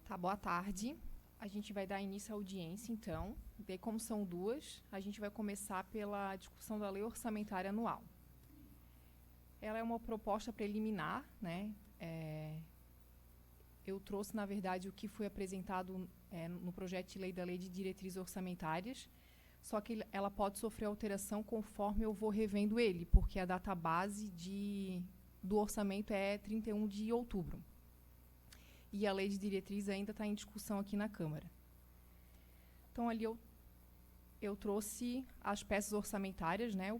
Tá, boa tarde. A gente vai dar início à audiência, então. Daí, como são duas, a gente vai começar pela discussão da Lei Orçamentária Anual. Ela é uma proposta preliminar, né? Eu trouxe, na verdade, o que foi apresentado no projeto de lei da Lei de Diretrizes Orçamentárias, só que ela pode sofrer alteração conforme eu vou revendo ele, porque a data base do orçamento é 31 de outubro. E a lei de diretrizes ainda está em discussão aqui na Câmara. Então, ali eu trouxe as peças orçamentárias, né,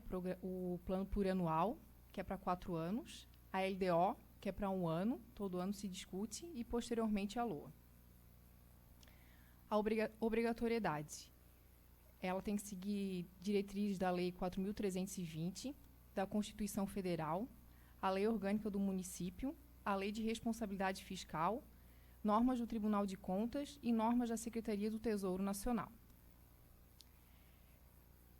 o plano plurianual, que é para 4 anos, a LDO, que é para 1 ano, todo ano se discute, e, posteriormente, a LOA. A obrigatoriedade. Ela tem que seguir diretrizes da Lei 4.320, da Constituição Federal, a Lei Orgânica do Município, a Lei de Responsabilidade Fiscal, normas do Tribunal de Contas e normas da Secretaria do Tesouro Nacional.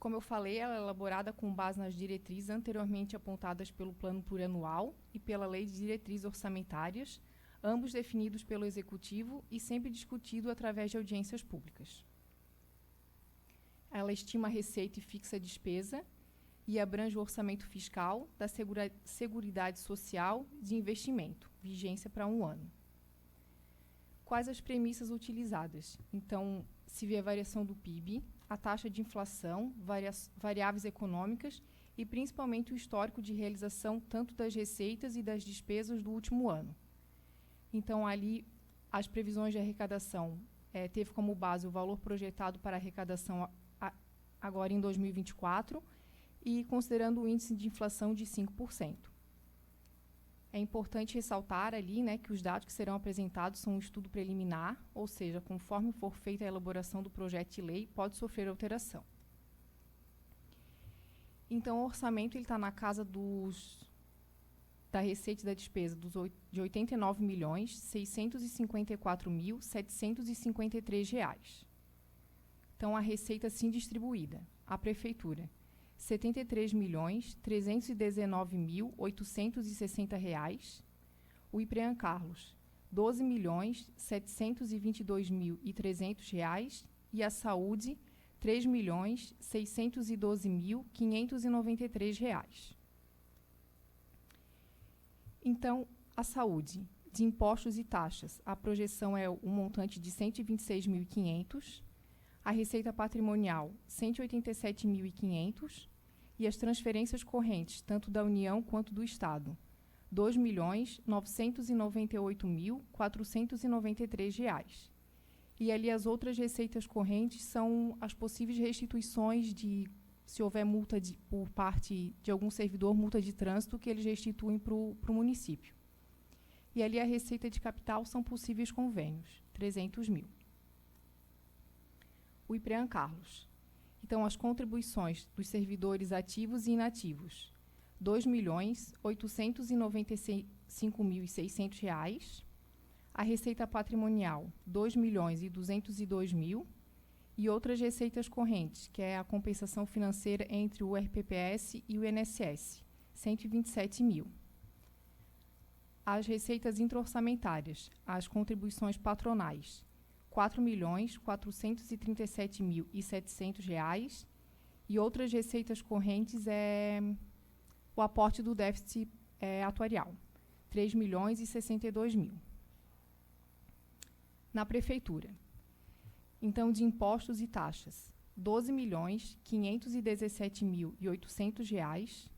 Como eu falei, ela é elaborada com base nas diretrizes anteriormente apontadas pelo Plano Plurianual e pela Lei de Diretrizes Orçamentárias, ambos definidos pelo Executivo e sempre discutido através de audiências públicas. Ela estima a receita e fixa a despesa e abrange o orçamento fiscal, da Seguridade Social e de investimento, vigência para 1 ano. Quais as premissas utilizadas? Então, se vê a variação do PIB, a taxa de inflação, variáveis econômicas e, principalmente, o histórico de realização tanto das receitas e das despesas do último ano. Então, ali, as previsões de arrecadação teve como base o valor projetado para arrecadação agora em 2024 e considerando o índice de inflação de 5%. É importante ressaltar ali, né, que os dados que serão apresentados são um estudo preliminar, ou seja, conforme for feita a elaboração do projeto de lei, pode sofrer alteração. Então, o orçamento está na casa da receita e da despesa de R$ 89.654.753 reais. Então, a receita sim distribuída. A Prefeitura, R$ 73.319.860 reais. O IPREAM Carlos, R$ 12.722.300 reais. E a Saúde, R$ 3.612.593 reais. Então, a Saúde, de impostos e taxas, a projeção é um montante de R$ 126.500. A receita patrimonial, R$ 187.500, e as transferências correntes, tanto da União quanto do Estado, R$ 2.998.493 reais. E ali as outras receitas correntes são as possíveis restituições se houver multa por parte de algum servidor, multa de trânsito, que eles restituem para o município. E ali a receita de capital são possíveis convênios, R$ 300 mil. O IPREAM Carlos. Então, as contribuições dos servidores ativos e inativos, R$ 2.895.600 reais. A receita patrimonial, R$ 2.202.000. E outras receitas correntes, que é a compensação financeira entre o RPPS e o INSS, R$ 127 mil. As receitas intra-orçamentárias, as contribuições patronais, R$ 4.437.700 reais, e outras receitas correntes o aporte do déficit atuarial, R$ 3.062.000. Na Prefeitura, então, de impostos e taxas, R$ 12.517.800 reais,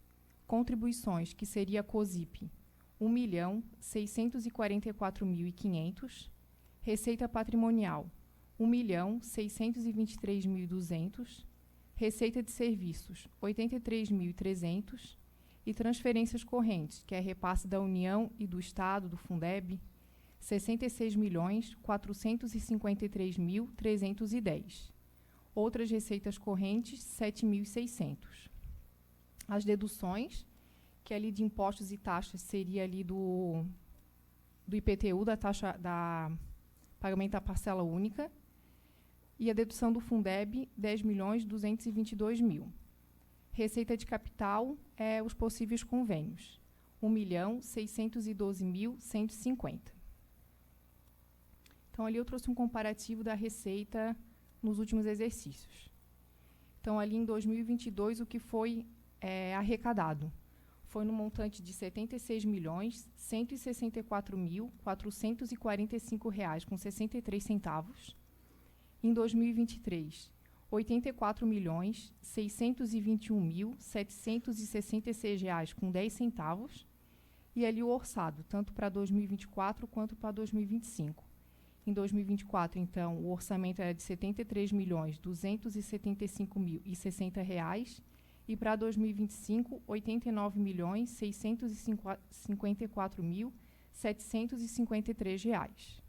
contribuições, que seria a COSIP, R$ 1.644.500, receita patrimonial, R$ 1.623.200, receita de serviços, R$ 83.300, e transferências correntes, que é repasse da União e do Estado, do Fundeb, R$ 66.453.310. Outras receitas correntes, R$ 7.600. As deduções, que ali de impostos e taxas seria ali do IPTU, da taxa da pagamento da parcela única, e a dedução do Fundeb, R$ 10.222.000. Receita de capital, os possíveis convênios, R$ 1.612.150. Então, ali eu trouxe um comparativo da receita nos últimos exercícios. Então, ali em 2022, o que foi arrecadado foi no montante de R$ 76.164.445,63. Em 2023, R$ 84.621.766,10. E ali o orçado, tanto para 2024 quanto para 2025. Em 2024, então, o orçamento era de R$ 73.275.060 e para 2025, R$ 89.654.753.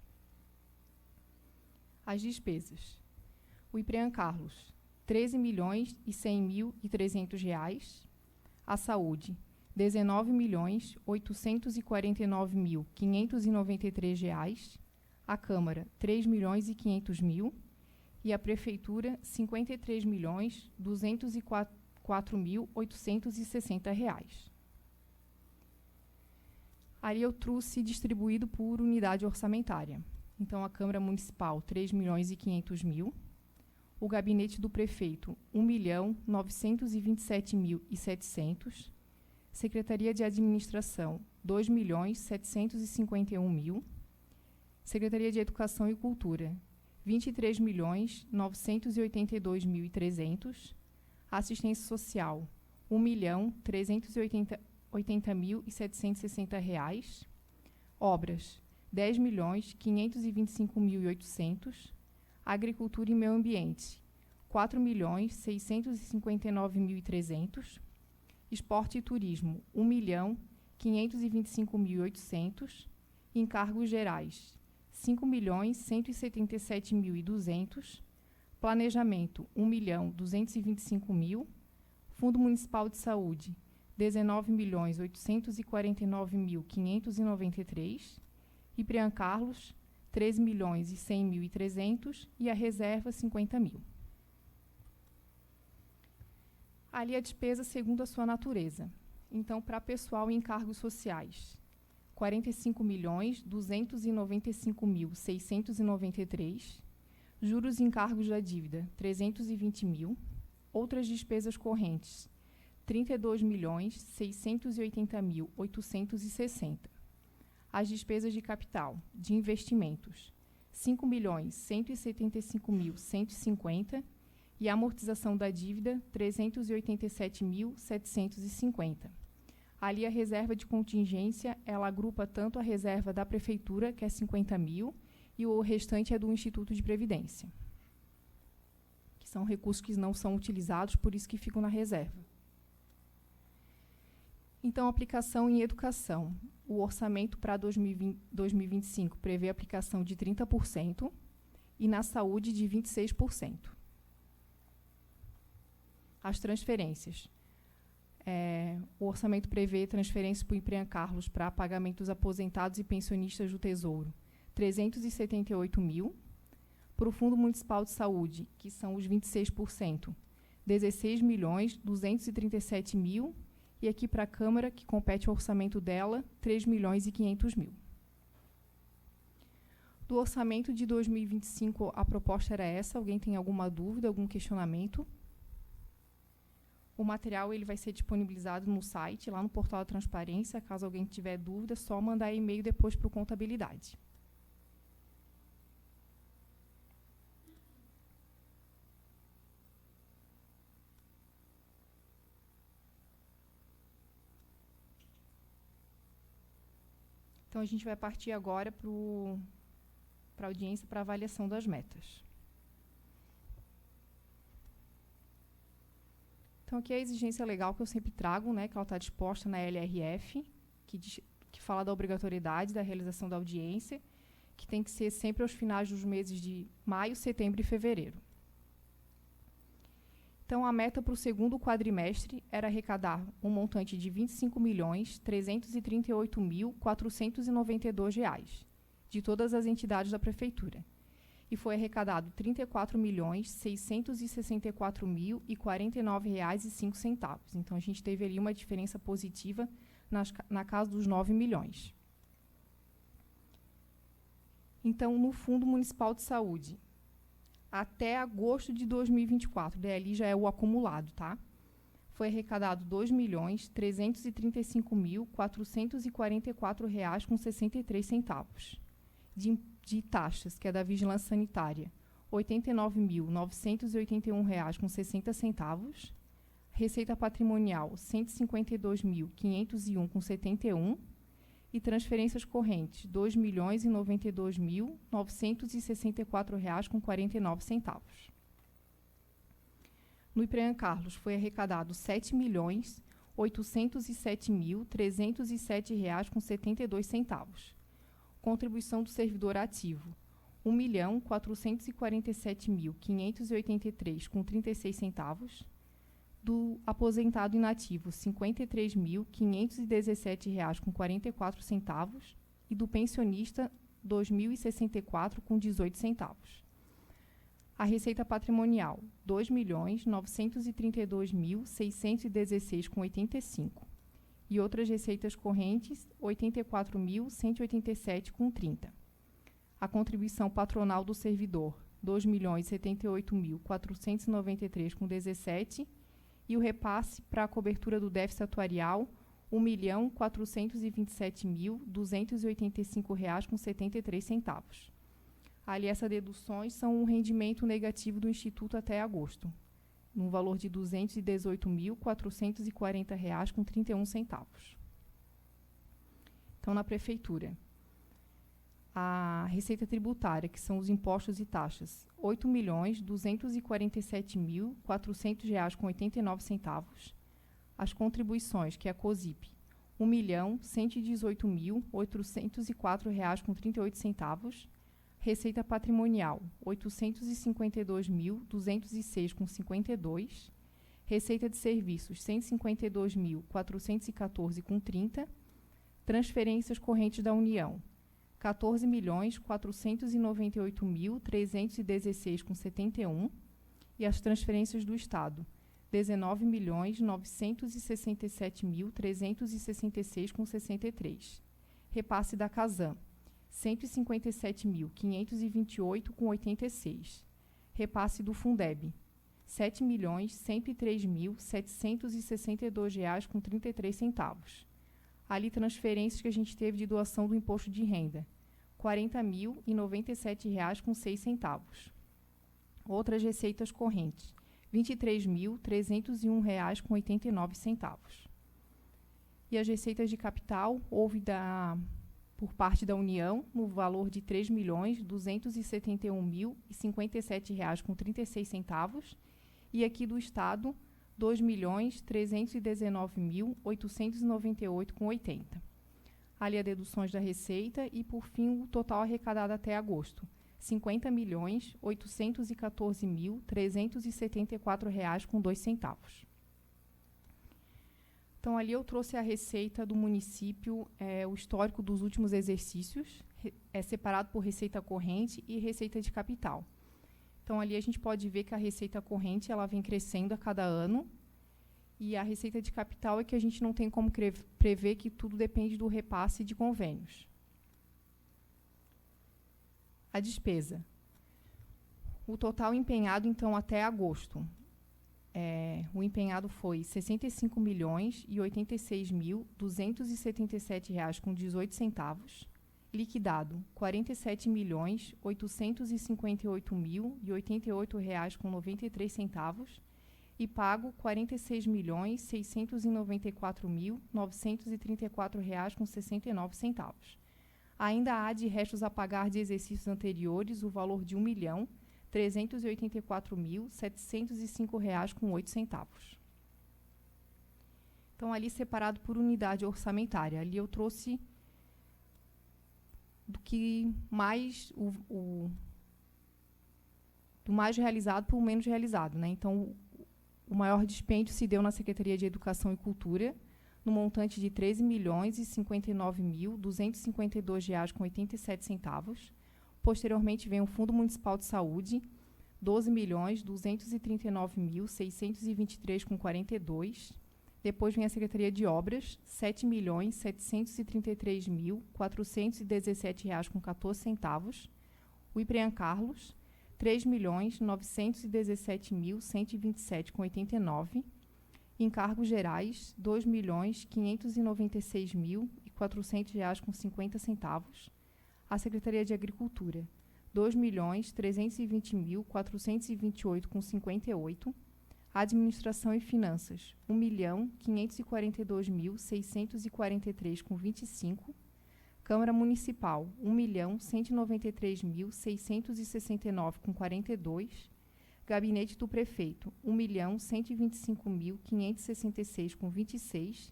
As despesas. O IPREAM Carlos, R$ 13.100.300. A saúde, R$ 19.849.593. A Câmara, R$ 3.500.000. E a Prefeitura, R$ 53.204.860. Ali eu trouxe distribuído por unidade orçamentária. Então, a Câmara Municipal, R$ 3.500.000. O Gabinete do Prefeito, R$ 1.927.700. Secretaria de Administração, R$ 2.751.000. Secretaria de Educação e Cultura, R$ 23.982.300. Assistência Social, R$ 1.380.760. Obras, R$ 10.525.800. Agricultura e Meio Ambiente, R$ 4.659.300. Esporte e Turismo, R$ 1.525.800. Encargos gerais, R$ 5.177.200. Planejamento, R$ 1.225.000. Fundo Municipal de Saúde, R$ 19.849.593. IPREAM Carlos, R$ 13.100.300 e a reserva, R$ 50.000. Ali a despesa segundo a sua natureza. Então, para pessoal e encargos sociais, R$ 45.295.693. Juros e encargos da dívida, R$ 320.000. Outras despesas correntes, R$ 32.680.860. As despesas de capital, de investimentos, R$ 5.175.150. E a amortização da dívida, R$ 387.750. Ali a reserva de contingência, ela agrupa tanto a reserva da Prefeitura, que é R$ 50.000, e o restante é do Instituto de Previdência, que são recursos que não são utilizados, por isso que ficam na reserva. Então, aplicação em educação. O orçamento para 2025 prevê aplicação de 30% e na saúde de 26%. As transferências. O orçamento prevê transferências para o IPREAM Carlos para pagamento dos aposentados e pensionistas do Tesouro, R$ 378.000. Para o Fundo Municipal de Saúde, que são os 26%, R$ 16.237.000. E aqui para a Câmara, que compete ao orçamento dela, R$ 3.500.000. Do orçamento de 2025, a proposta era essa. Alguém tem alguma dúvida, algum questionamento? O material ele vai ser disponibilizado no site, lá no portal da transparência. Caso alguém tiver dúvida, é só mandar e-mail depois para o Contabilidade. Então, a gente vai partir agora para a audiência para avaliação das metas. Então, aqui é a exigência legal que eu sempre trago, né, que ela está disposta na LRF, que fala da obrigatoriedade da realização da audiência, que tem que ser sempre aos finais dos meses de maio, setembro e fevereiro. Então, a meta para o segundo quadrimestre era arrecadar um montante de R$ 25.338.492 de todas as entidades da Prefeitura. E foi arrecadado R$ 34.664.049,05. Então, a gente teve ali uma diferença positiva na casa dos R$ 9 milhões. Então, no Fundo Municipal de Saúde, até agosto de 2024, daí ali já é o acumulado, tá? Foi arrecadado R$ 2.335.444,63 de taxas, que é da Vigilância Sanitária, R$ 89.981,60, receita patrimonial R$ 152.501,71 e transferências correntes R$ 2.092.964,49. No IPREAM Carlos foi arrecadado R$ 7.807.307,72. Contribuição do servidor ativo R$ 1.447.583,36. Do aposentado inativo R$ 53.517,44 e do pensionista R$ 2.064,18. A receita patrimonial R$ 2.932.616,85 e outras receitas correntes R$ 84.187,30. A contribuição patronal do servidor R$ 2.078.493,17 e o repasse para a cobertura do déficit atuarial R$ 1.427.285,73. Ali, essas deduções são um rendimento negativo do Instituto até agosto, no valor de R$ 218.440,31. Então, na Prefeitura, a receita tributária, que são os impostos e taxas, R$ 8.247.400,89. As contribuições, que é a COSIP, R$ 1.118.804,38. Receita patrimonial, R$ 852.206,52. Receita de serviços, R$ 152.414,30. Transferências correntes da União, R$ 14.498.316,71. E as transferências do Estado, R$ 19.967.366,63. Repasse da Casan, R$ 157.528,86. Repasse do Fundeb, R$ 7.103.762,33. Ali, transferências que a gente teve de doação do imposto de renda, R$ 40.097,06. Outras receitas correntes, R$ 23.301,89. E as receitas de capital, houve por parte da União, no valor de R$ 3.271.057,36. E aqui do Estado, R$ 2.319.898,80. Ali as deduções da receita e, por fim, o total arrecadado até agosto, R$ 50.814.374,02. Então, ali eu trouxe a receita do município, o histórico dos últimos exercícios, é separado por receita corrente e receita de capital. Então, ali a gente pode ver que a receita corrente ela vem crescendo a cada ano, e a receita de capital é que a gente não tem como prever, que tudo depende do repasse de convênios. A despesa. O total empenhado, então, até agosto. O empenhado foi R$ 65.086.277,18. Liquidado, R$ 47.858.088,93. E pago R$ 46.694.934,69. Ainda há de restos a pagar de exercícios anteriores o valor de R$ 1.384.705,08. Então, ali separado por unidade orçamentária. Ali eu trouxe do que mais do mais realizado para o menos realizado, né? Então, o maior dispêndio se deu na Secretaria de Educação e Cultura, no montante de R$ 13.059.252,87. Posteriormente, vem o Fundo Municipal de Saúde, R$ 12.239.623,42. Depois vem a Secretaria de Obras, R$ 7.733.417,14. O IPREAM Carlos, R$ 3.917.127,89. Encargos gerais, R$ 2.596.400,50. A Secretaria de Agricultura, R$ 2.320.428,58. Administração e Finanças, R$ 1.542.643,25. Câmara Municipal, R$ 1.193.669,42. Gabinete do Prefeito, R$ 1.125.566,26.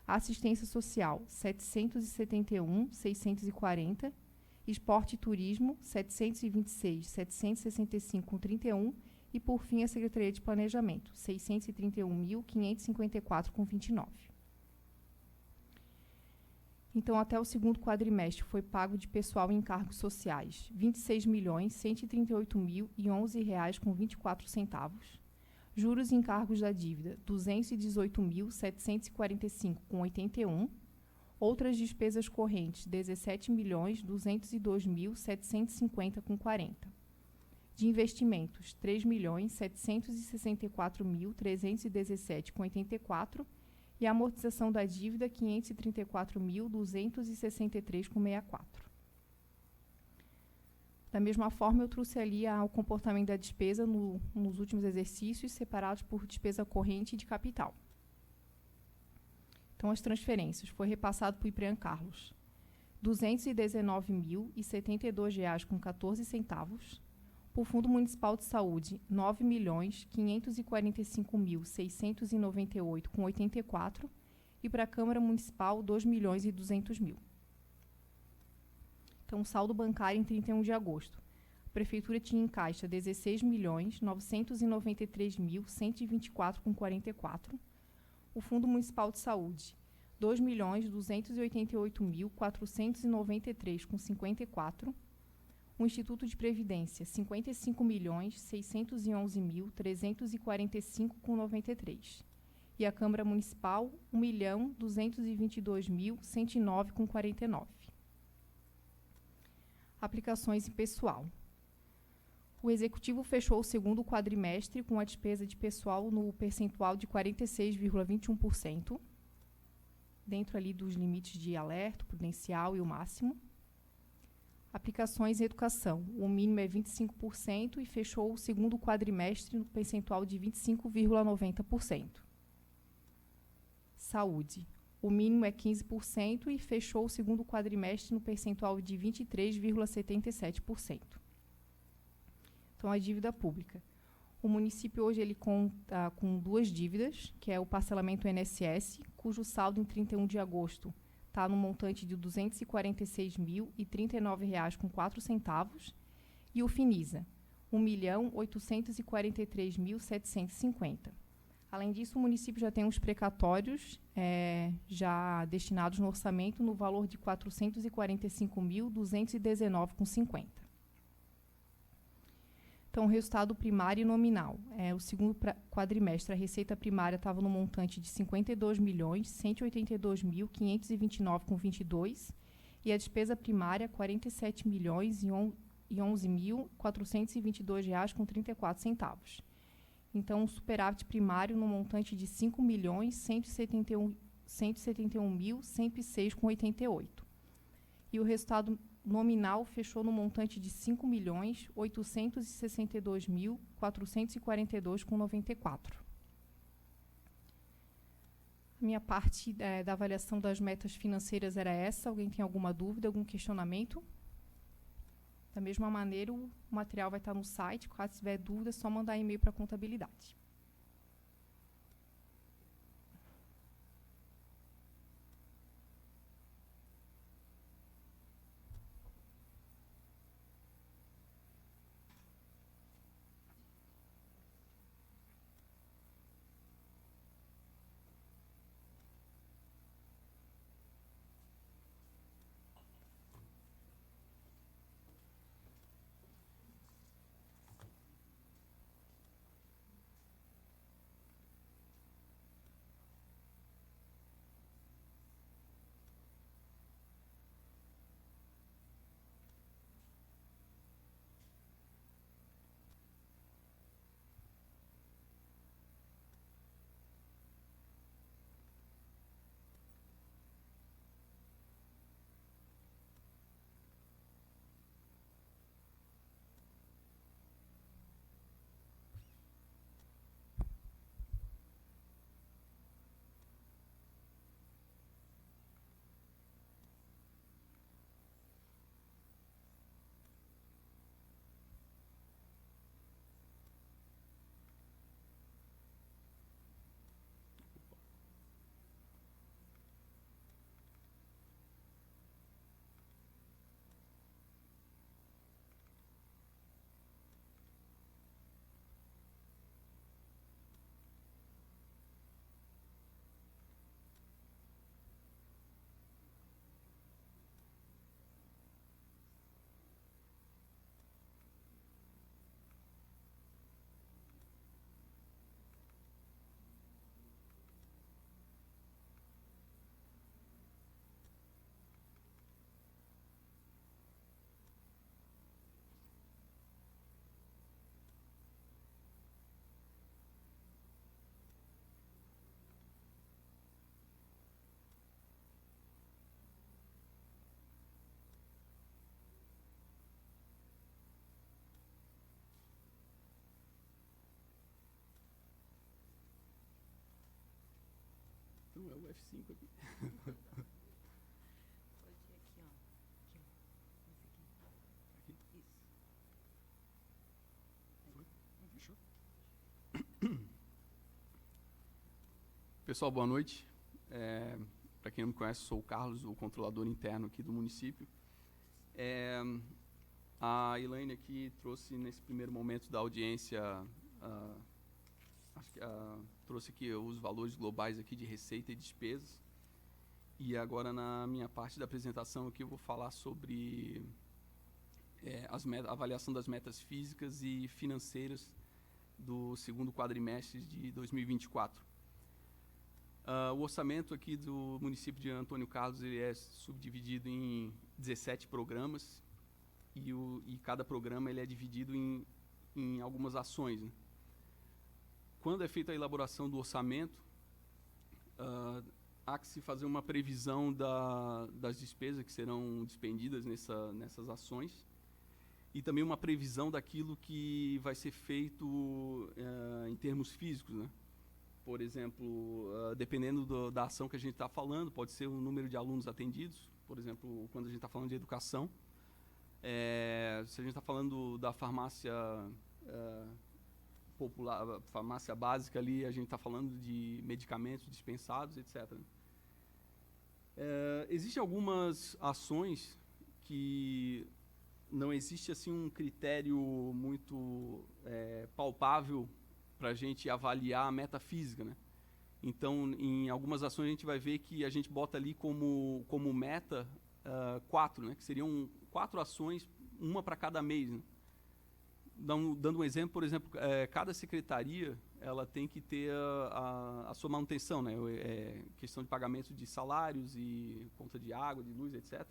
Assistência Social, R$ 771.640. Esporte e Turismo, R$ 726.765,31. E, por fim, a Secretaria de Planejamento, R$ 631.554,29. Então, até o segundo quadrimestre, foi pago de pessoal em encargos sociais R$ 26.138.011,24. Juros e encargos da dívida, R$ 218.745,81. Outras despesas correntes, R$ 17.202.750,40. De investimentos, R$ 3.764.317,84. E a amortização da dívida, R$ 534.263,64. Da mesma forma, eu trouxe ali o comportamento da despesa nos últimos exercícios, separados por despesa corrente e de capital. Então, as transferências. Foi repassado para o IPREAM Carlos R$ 219.072,14. Para o Fundo Municipal de Saúde, R$ 9.545.698,84. E para a Câmara Municipal, R$ 2.200.000. Então, o saldo bancário em 31 de agosto. A Prefeitura tinha em caixa R$ 16.993.124,44. O Fundo Municipal de Saúde, R$ 2.288.493,54. O Instituto de Previdência, R$ 55.611.345,93. E a Câmara Municipal, R$ 1.222.109,49. Aplicações em pessoal. O Executivo fechou o segundo quadrimestre com a despesa de pessoal no percentual de 46,21%, dentro ali dos limites de alerta, prudencial e o máximo. Aplicações em educação. O mínimo é 25% e fechou o segundo quadrimestre no percentual de 25,90%. Saúde. O mínimo é 15% e fechou o segundo quadrimestre no percentual de 23,77%. Então, a dívida pública. O município hoje ele conta com duas dívidas, que é o parcelamento INSS, cujo saldo em 31 de agosto está no montante de R$ 246.039,04, e o Finisa, R$ 1.843.750. Além disso, o município já tem uns precatórios já destinados no orçamento no valor de R$ 445.219,50. Então, o resultado primário e nominal. O segundo quadrimestre, a receita primária estava no montante de R$ 52.182.529,22 e a despesa primária R$ 47.011.422,34. Então, o superávit primário no montante de R$ 5.171.106,88. E o resultado nominal fechou no montante de R$ 5.862.442,94. A minha parte da avaliação das metas financeiras era essa. Alguém tem alguma dúvida, algum questionamento? Da mesma maneira, o material vai estar no site. Caso tiver dúvida, é só mandar e-mail para a contabilidade. Não, é o F5 aqui. Pode ir aqui, ó. Aqui. Isso. Fechou? Pessoal, boa noite. Para quem não me conhece, sou o Carlos, o controlador interno aqui do município. A Elaine aqui trouxe, nesse primeiro momento da audiência, trouxe aqui os valores globais aqui de receita e despesas. E agora, na minha parte da apresentação aqui, eu vou falar sobre a avaliação das metas físicas e financeiras do segundo quadrimestre de 2024. O orçamento aqui do município de Antônio Carlos ele é subdividido em 17 programas e cada programa ele é dividido em algumas ações, né? Quando é feita a elaboração do orçamento, há que se fazer uma previsão das despesas que serão dispendidas nessas ações e também uma previsão daquilo que vai ser feito em termos físicos, né? Por exemplo, dependendo da ação que a gente está falando, pode ser o número de alunos atendidos. Por exemplo, quando a gente está falando de educação, se a gente está falando da farmácia popular, farmácia básica ali, a gente está falando de medicamentos dispensados, etc. Existem algumas ações que não existe assim um critério muito palpável para a gente avaliar a meta física, né? Então, em algumas ações a gente vai ver que a gente bota ali como meta 4, né? Que seriam 4 ações, uma para cada mês, né? Dando um exemplo, por exemplo, cada secretaria ela tem que ter a sua manutenção, né? Questão de pagamento de salários e conta de água, de luz, etc.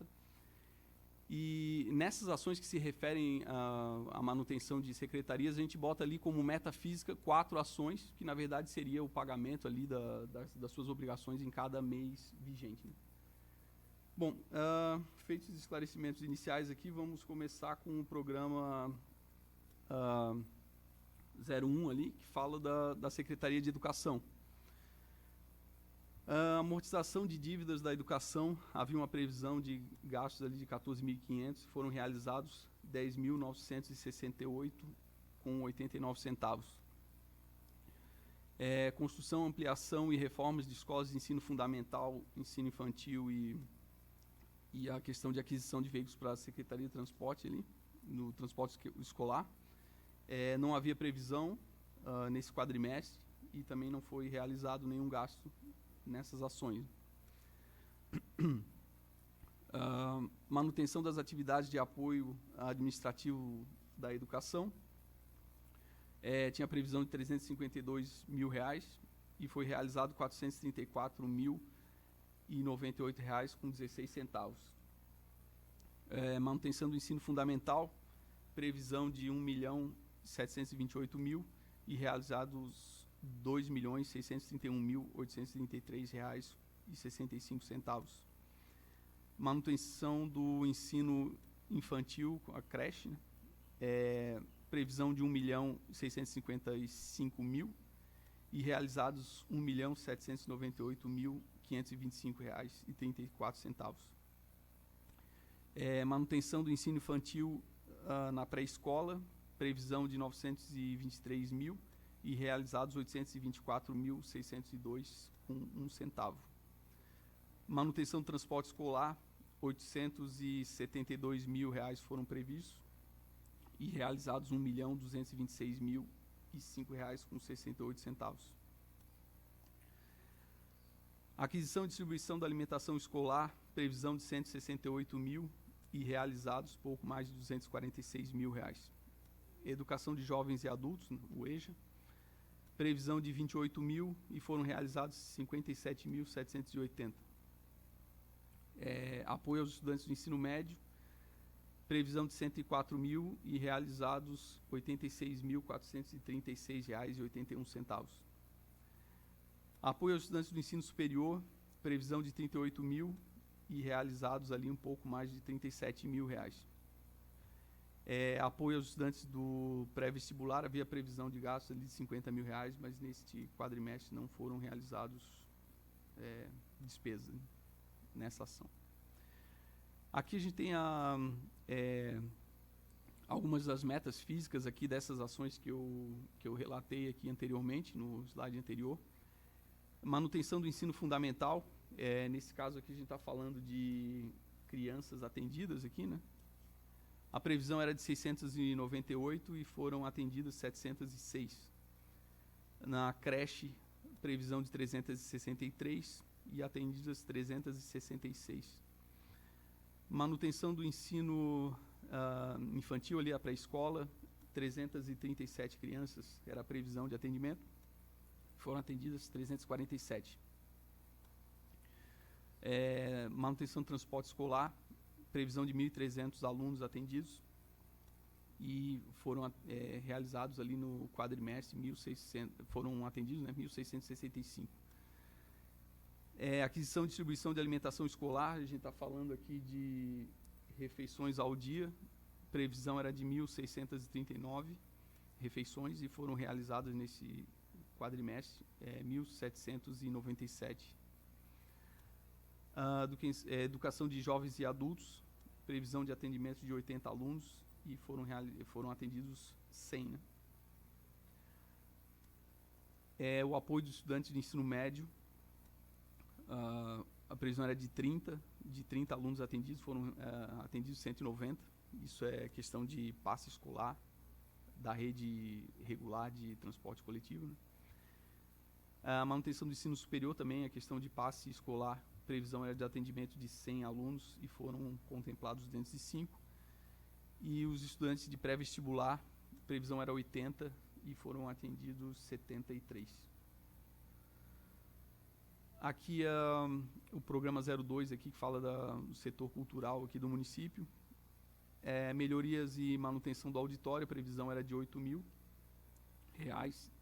E nessas ações que se referem à manutenção de secretarias, a gente bota ali como meta física 4 ações, que na verdade seria o pagamento ali das suas obrigações em cada mês vigente, né? Bom, feitos os esclarecimentos iniciais aqui, vamos começar com o programa 01 ali, que fala da Secretaria de Educação. A amortização de dívidas da educação, havia uma previsão de gastos ali de 14.500, foram realizados 10.968,89 centavos. Construção, ampliação e reformas de escolas de ensino fundamental, ensino infantil e a questão de aquisição de veículos para a Secretaria de Transporte ali, no transporte escolar. Não havia previsão nesse quadrimestre e também não foi realizado nenhum gasto nessas ações. Manutenção das atividades de apoio administrativo da educação. Tinha previsão de R$352 mil e foi realizado R$434.098,16. Manutenção do ensino fundamental, previsão de R$1.728.000 e realizados R$2.631.833,65. Manutenção do ensino infantil, a creche, né? Previsão de R$1.655.000 e realizados R$1.798.525,34. Manutenção do ensino infantil na pré-escola, previsão de R$923.000 e realizados R$824.602,01. Manutenção do transporte escolar, R$872.000 foram previstos e realizados R$1.226.005,68. Aquisição e distribuição da alimentação escolar, previsão de R$168.000 e realizados pouco mais de R$246.000. Educação de jovens e adultos, o EJA, previsão de R$28.000 e foram realizados R$57.780. Apoio aos estudantes do ensino médio, previsão de R$104.000 e realizados R$86.436,81. Apoio aos estudantes do ensino superior, previsão de R$38.000 e realizados ali um pouco mais de R$37.000. Apoio aos estudantes do pré-vestibular, havia previsão de gastos ali de R$50.000, mas neste quadrimestre não foram realizados despesas, né, nessa ação. Aqui a gente tem algumas das metas físicas aqui dessas ações que eu relatei aqui anteriormente, no slide anterior. Manutenção do ensino fundamental, nesse caso aqui a gente está falando de crianças atendidas aqui, né? A previsão era de 698 e foram atendidas 706. Na creche, previsão de 363 e atendidas 366. Manutenção do ensino infantil ali, a pré-escola, 337 crianças, era a previsão de atendimento, foram atendidas 347. Manutenção do transporte escolar, previsão de 1.300 alunos atendidos, e foram realizados ali no quadrimestre, 1.600, foram atendidos, né, 1.665. Aquisição e distribuição de alimentação escolar, a gente está falando aqui de refeições ao dia, previsão era de 1.639 refeições e foram realizadas nesse quadrimestre 1.797. Educação de jovens e adultos, previsão de atendimento de 80 alunos e foram atendidos 100. Né? O apoio dos estudantes de ensino médio, a previsão era de 30 alunos atendidos, foram atendidos 190. Isso é questão de passe escolar da rede regular de transporte coletivo. Né? A manutenção do ensino superior também, a questão de passe escolar, previsão era de atendimento de 100 alunos e foram contemplados 205. E os estudantes de pré-vestibular, previsão era 80 e foram atendidos 73. Aqui o programa 02 aqui, que fala do setor cultural aqui do município. Melhorias e manutenção do auditório, a previsão era de R$8.000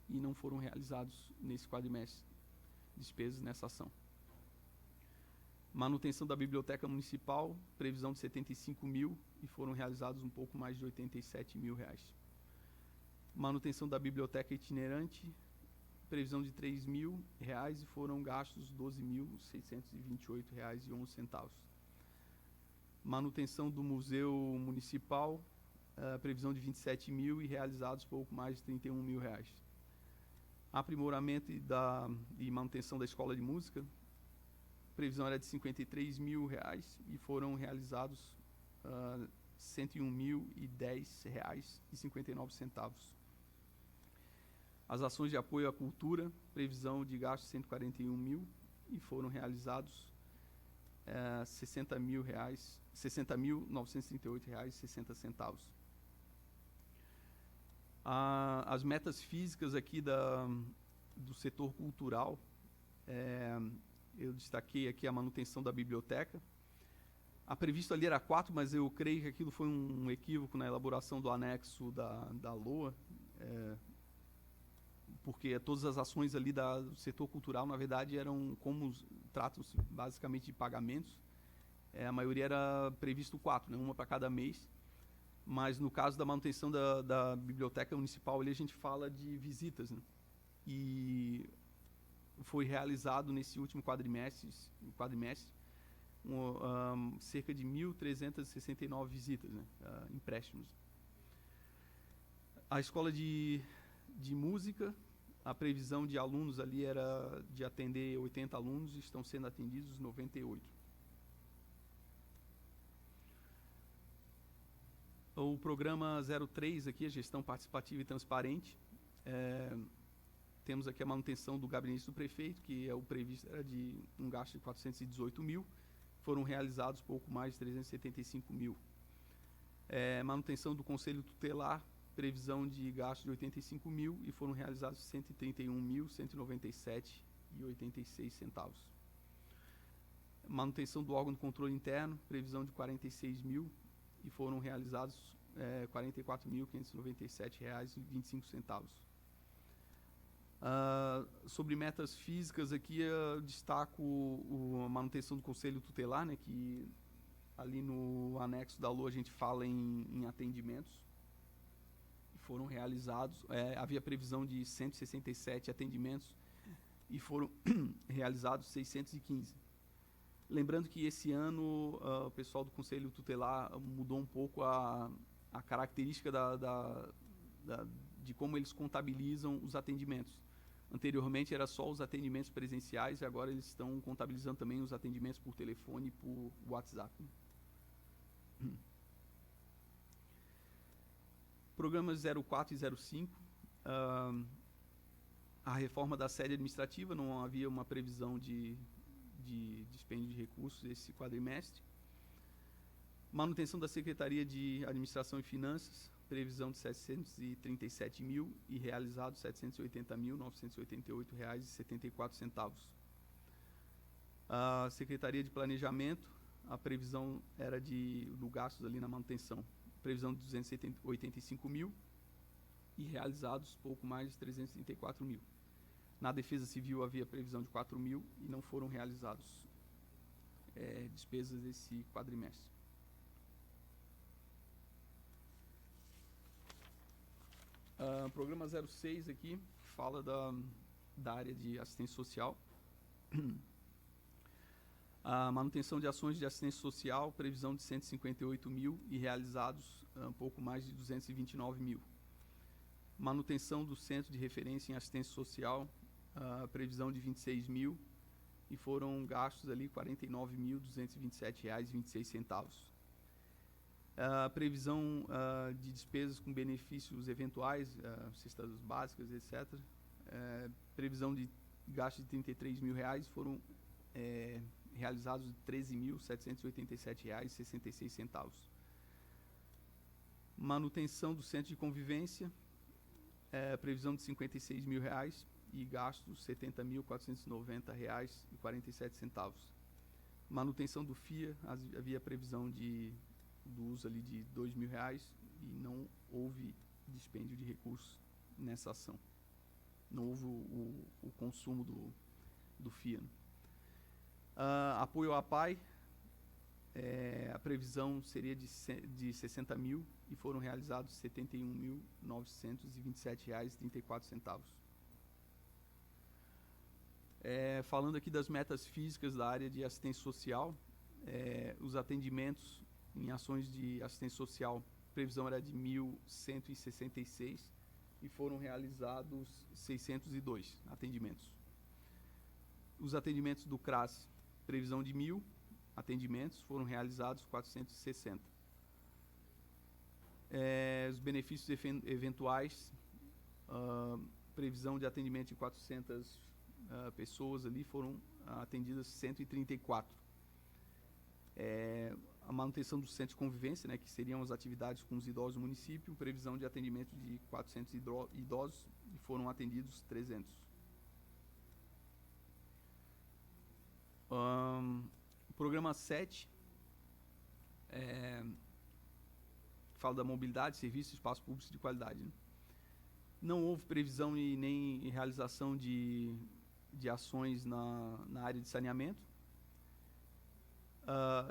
e não foram realizados nesse quadrimestre despesas nessa ação. Manutenção da biblioteca municipal, previsão de 75.000 e foram realizados um pouco mais de R$87.000. Manutenção da biblioteca itinerante, previsão de R$3.000 e foram gastos R$12.628,11. Manutenção do museu municipal, previsão de 27.000 e realizados pouco mais de R$31.000. Aprimoramento e manutenção da escola de música, previsão era de R$53.000 e foram realizados R$101.010,59. As ações de apoio à cultura, previsão de gastos R$141.000 e foram realizados R$60.938,60. As metas físicas aqui do setor cultural, eu destaquei aqui a manutenção da biblioteca. A prevista ali era 4, mas eu creio que aquilo foi um equívoco na elaboração do anexo da LOA, porque todas as ações ali do setor cultural, na verdade, eram como tratam-se basicamente de pagamentos. A maioria era previsto 4, né, uma para cada mês. Mas no caso da manutenção da biblioteca municipal, ali a gente fala de visitas, né? E foi realizado nesse último quadrimestre cerca de 1.369 visitas, né? Empréstimos. A escola de música, a previsão de alunos ali era de atender 80 alunos, estão sendo atendidos 98. O programa 03 aqui, a gestão participativa e transparente, temos aqui a manutenção do gabinete do prefeito, que o previsto era de um gasto de 418.000, foram realizados pouco mais de 375.000. Manutenção do conselho tutelar, previsão de gasto de 85.000 e foram realizados 131.197,86. Manutenção do órgão de controle interno, previsão de 46.000 e foram realizados R$44.597,25. Sobre metas físicas aqui, eu destaco a manutenção do conselho tutelar, né, que ali no anexo da LOA a gente fala em atendimentos. Foram realizados, havia previsão de 167 atendimentos e foram realizados 615. Lembrando que esse ano o pessoal do Conselho Tutelar mudou um pouco a característica de como eles contabilizam os atendimentos. Anteriormente era só os atendimentos presenciais e agora eles estão contabilizando também os atendimentos por telefone e por WhatsApp. Programas 04 e 05, a reforma da sede administrativa, não havia uma previsão de dispêndio de recursos esse quadrimestre. Manutenção da Secretaria de Administração e Finanças, previsão de 737 mil e realizados 780.988,74. A Secretaria de Planejamento, a previsão era do gastos ali na manutenção, previsão de 285 mil e realizados pouco mais de 334 mil. Na Defesa Civil havia previsão de 4 mil e não foram realizados despesas desse quadrimestre. Programa 06 aqui, fala da área de assistência social. A manutenção de ações de assistência social, previsão de 158 mil e realizados um pouco mais de 229 mil. Manutenção do Centro de Referência em Assistência Social, previsão de 26 mil e foram gastos ali R$ 49.227,26. A previsão de despesas com benefícios eventuais, cestas básicas, etc. Previsão de gastos de R$ 33 mil foram realizados de R$ 13.787,66. Manutenção do Centro de Convivência, previsão de R$ 56 mil e gastos R$ 70.490,47. Manutenção do FIA, havia previsão do uso ali de R$ 2 mil e não houve dispêndio de recursos nessa ação. Não houve o consumo do FIA. Apoio à PAI, a previsão seria de 60 mil e foram realizados R$ 71.927,34. Falando aqui das metas físicas da área de assistência social, os atendimentos em ações de assistência social, previsão era de 1.166 e foram realizados 602 atendimentos. Os atendimentos do CRAS, previsão de 1.000 atendimentos, foram realizados 460. Os benefícios eventuais, previsão de atendimento de 400 pessoas ali, foram atendidas 134. A manutenção do centro de convivência, né, que seriam as atividades com os idosos do município, previsão de atendimento de 400 idosos e foram atendidos 300. O programa 7 fala da mobilidade, serviços e espaços públicos de qualidade. Né? Não houve previsão e nem realização de ações na área de saneamento.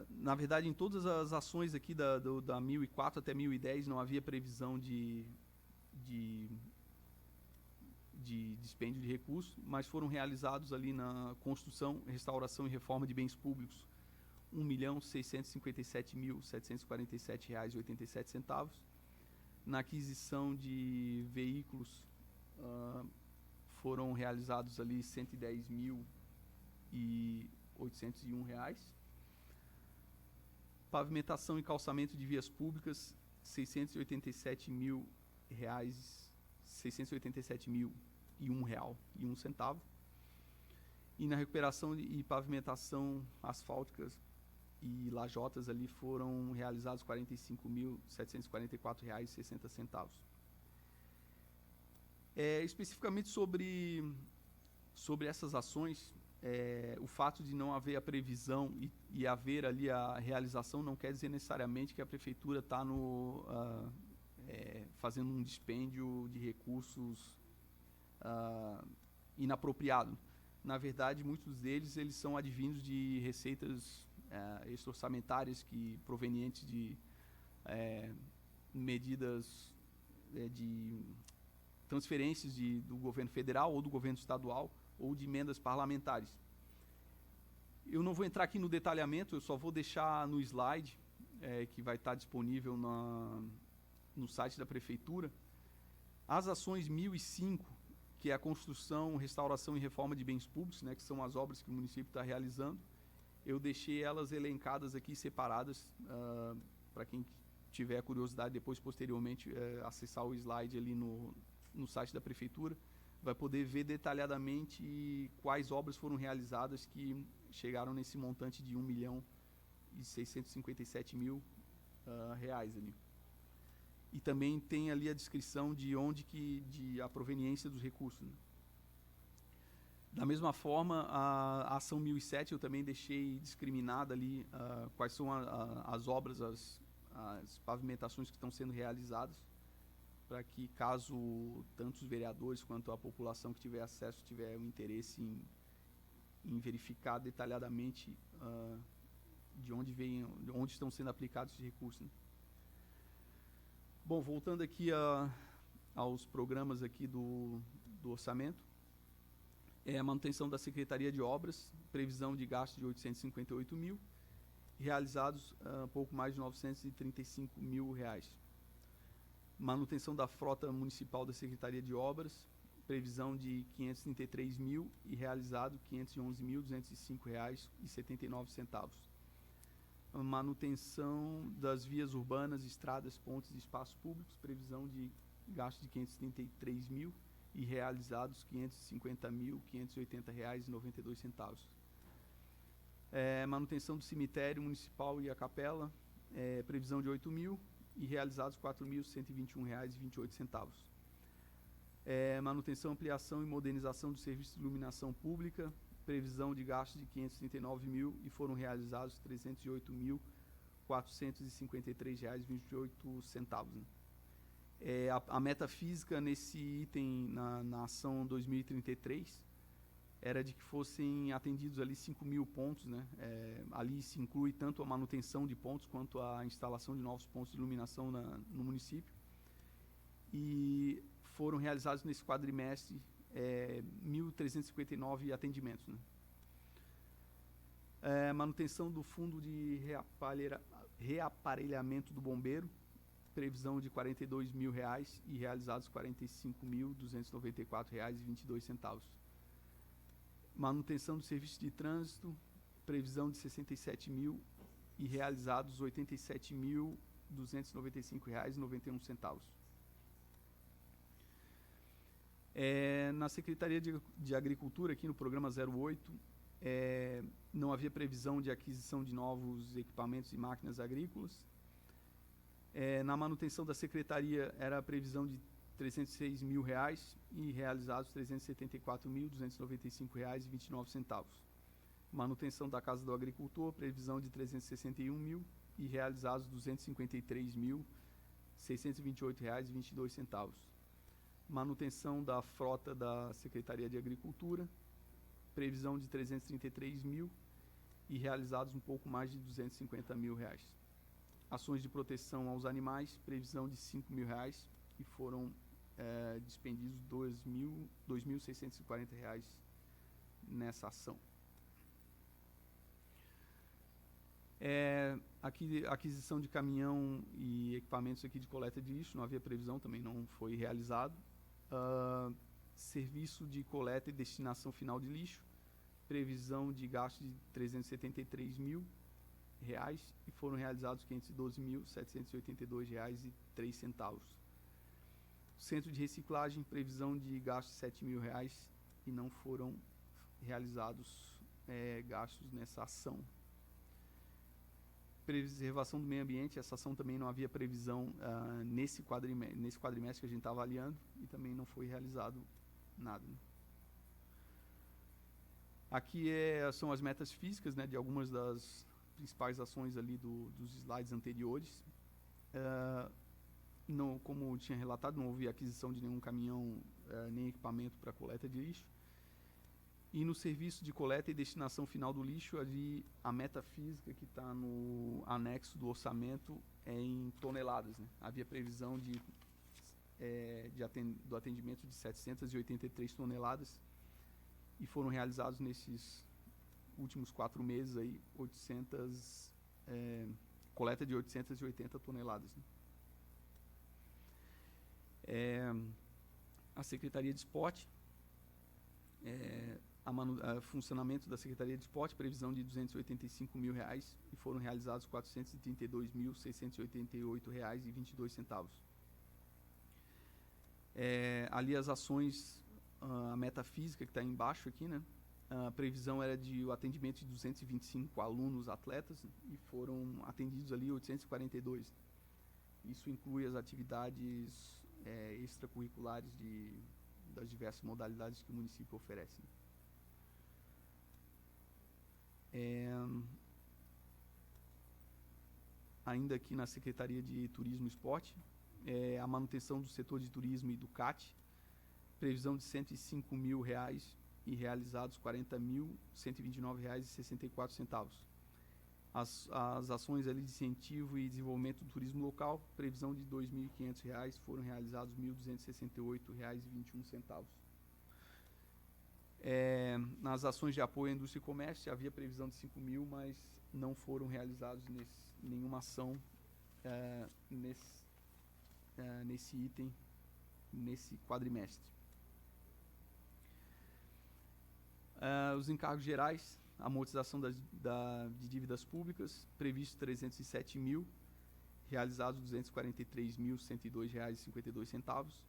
Na verdade, em todas as ações aqui da 1004 até 1010 não havia previsão de dispêndio de recursos, mas foram realizados ali na construção, restauração e reforma de bens públicos R$ 1.657.747,87. Na aquisição de veículos foram realizados ali R$ 110.801. Pavimentação e calçamento de vias públicas, R$ 687.001,01. E na recuperação e pavimentação asfálticas e lajotas ali foram realizados R$ 45.744,60. Especificamente sobre essas ações, o fato de não haver a previsão e haver ali a realização não quer dizer necessariamente que a prefeitura está fazendo um dispêndio de recursos inapropriado. Na verdade, muitos deles eles são advindos de receitas extra-orçamentárias provenientes de medidas de transferências do governo federal ou do governo estadual ou de emendas parlamentares. Eu não vou entrar aqui no detalhamento, eu só vou deixar no slide, que vai estar disponível no site da Prefeitura, as ações 1005, que é a construção, restauração e reforma de bens públicos, né, que são as obras que o município está realizando. Eu deixei elas elencadas aqui, separadas, para quem tiver curiosidade, depois, posteriormente, acessar o slide ali no site da Prefeitura, vai poder ver detalhadamente quais obras foram realizadas que chegaram nesse montante de R$ 1.657.000 reais ali. E também tem ali a descrição de a proveniência dos recursos, né? Da mesma forma, a ação 1007 eu também deixei discriminada ali quais são as obras, as pavimentações que estão sendo realizadas, para que, caso tanto os vereadores quanto a população que tiver acesso tiver um interesse em verificar detalhadamente de onde estão sendo aplicados esses recursos, né? Bom, voltando aqui aos programas aqui do orçamento, a manutenção da Secretaria de Obras, previsão de gastos de 858 mil, realizados pouco mais de 935 mil reais. Manutenção da frota municipal da Secretaria de Obras, previsão de 533 mil e realizado R$ 511.205,79. Manutenção das vias urbanas, estradas, pontes e espaços públicos, previsão de gasto de 533 mil e realizados R$ 550.580,92. Manutenção do cemitério municipal e a capela, previsão de 8 mil e realizados R$ 4.121,28. Manutenção, ampliação e modernização do serviço de iluminação pública, previsão de gastos de 539 mil e foram realizados R$ 308.453,28. Né? A meta física nesse item, na ação 2033, era de que fossem atendidos ali 5 mil pontos, né? Ali se inclui tanto a manutenção de pontos quanto a instalação de novos pontos de iluminação no município. E foram realizados nesse quadrimestre 1.359 atendimentos, né? Manutenção do fundo de reaparelhamento do bombeiro, previsão de R$ 42 mil reais e realizados R$ 45.294,22. Manutenção do serviço de trânsito, previsão de 67 mil e realizados R$ 87.295,91. Na Secretaria de Agricultura, aqui no programa 08, não havia previsão de aquisição de novos equipamentos e máquinas agrícolas. Na manutenção da Secretaria era a previsão de R$ 306 mil reais e realizados R$ 374.295,29. Manutenção da Casa do Agricultor, previsão de R$ 361 mil e realizados R$ 253.628,22. Manutenção da frota da Secretaria de Agricultura, previsão de 333 mil e realizados um pouco mais de 250 mil reais. Ações de proteção aos animais, previsão de 5 mil reais e foram despendidos R$ 2.640 nessa ação. Aquisição de caminhão e equipamentos aqui de coleta de lixo, não havia previsão, também não foi realizado. Serviço de coleta e destinação final de lixo, previsão de gasto de R$ 373 mil reais e foram realizados R$ 512.782,03. Centro de reciclagem, previsão de gasto de R$ 7 mil reais e não foram realizados gastos nessa ação. Preservação do meio ambiente, essa ação também não havia previsão nesse quadrimestre que a gente está avaliando e também não foi realizado nada, né? Aqui são as metas físicas, né, de algumas das principais ações ali dos slides anteriores. Como eu tinha relatado, não houve aquisição de nenhum caminhão nem equipamento para coleta de lixo. E no serviço de coleta e destinação final do lixo, ali a meta física que está no anexo do orçamento é em toneladas, né? Havia previsão do atendimento de 783 toneladas e foram realizados nesses últimos 4 meses aí coleta de 880 toneladas. Né? A Secretaria de Esporte, funcionamento da Secretaria de Esporte, previsão de R$285 mil e foram realizados R$432.688,22. Ali as ações, a meta física que está embaixo aqui, né? A previsão era de o atendimento de 225 alunos atletas e foram atendidos ali 842. Isso inclui as atividades extracurriculares das diversas modalidades que o município oferece. Ainda aqui na Secretaria de Turismo e Esporte, a manutenção do setor de turismo e do CAT, previsão de R$105 mil e realizados R$40.129,64. As ações ali de incentivo e desenvolvimento do turismo local, previsão de R$2.500, foram realizados R$1.268,21. Nas ações de apoio à indústria e comércio, havia previsão de 5 mil, mas não foram realizados nenhuma ação nesse item, nesse quadrimestre. Os encargos gerais, amortização de dívidas públicas, previsto 307 mil, realizados R$243.102,52.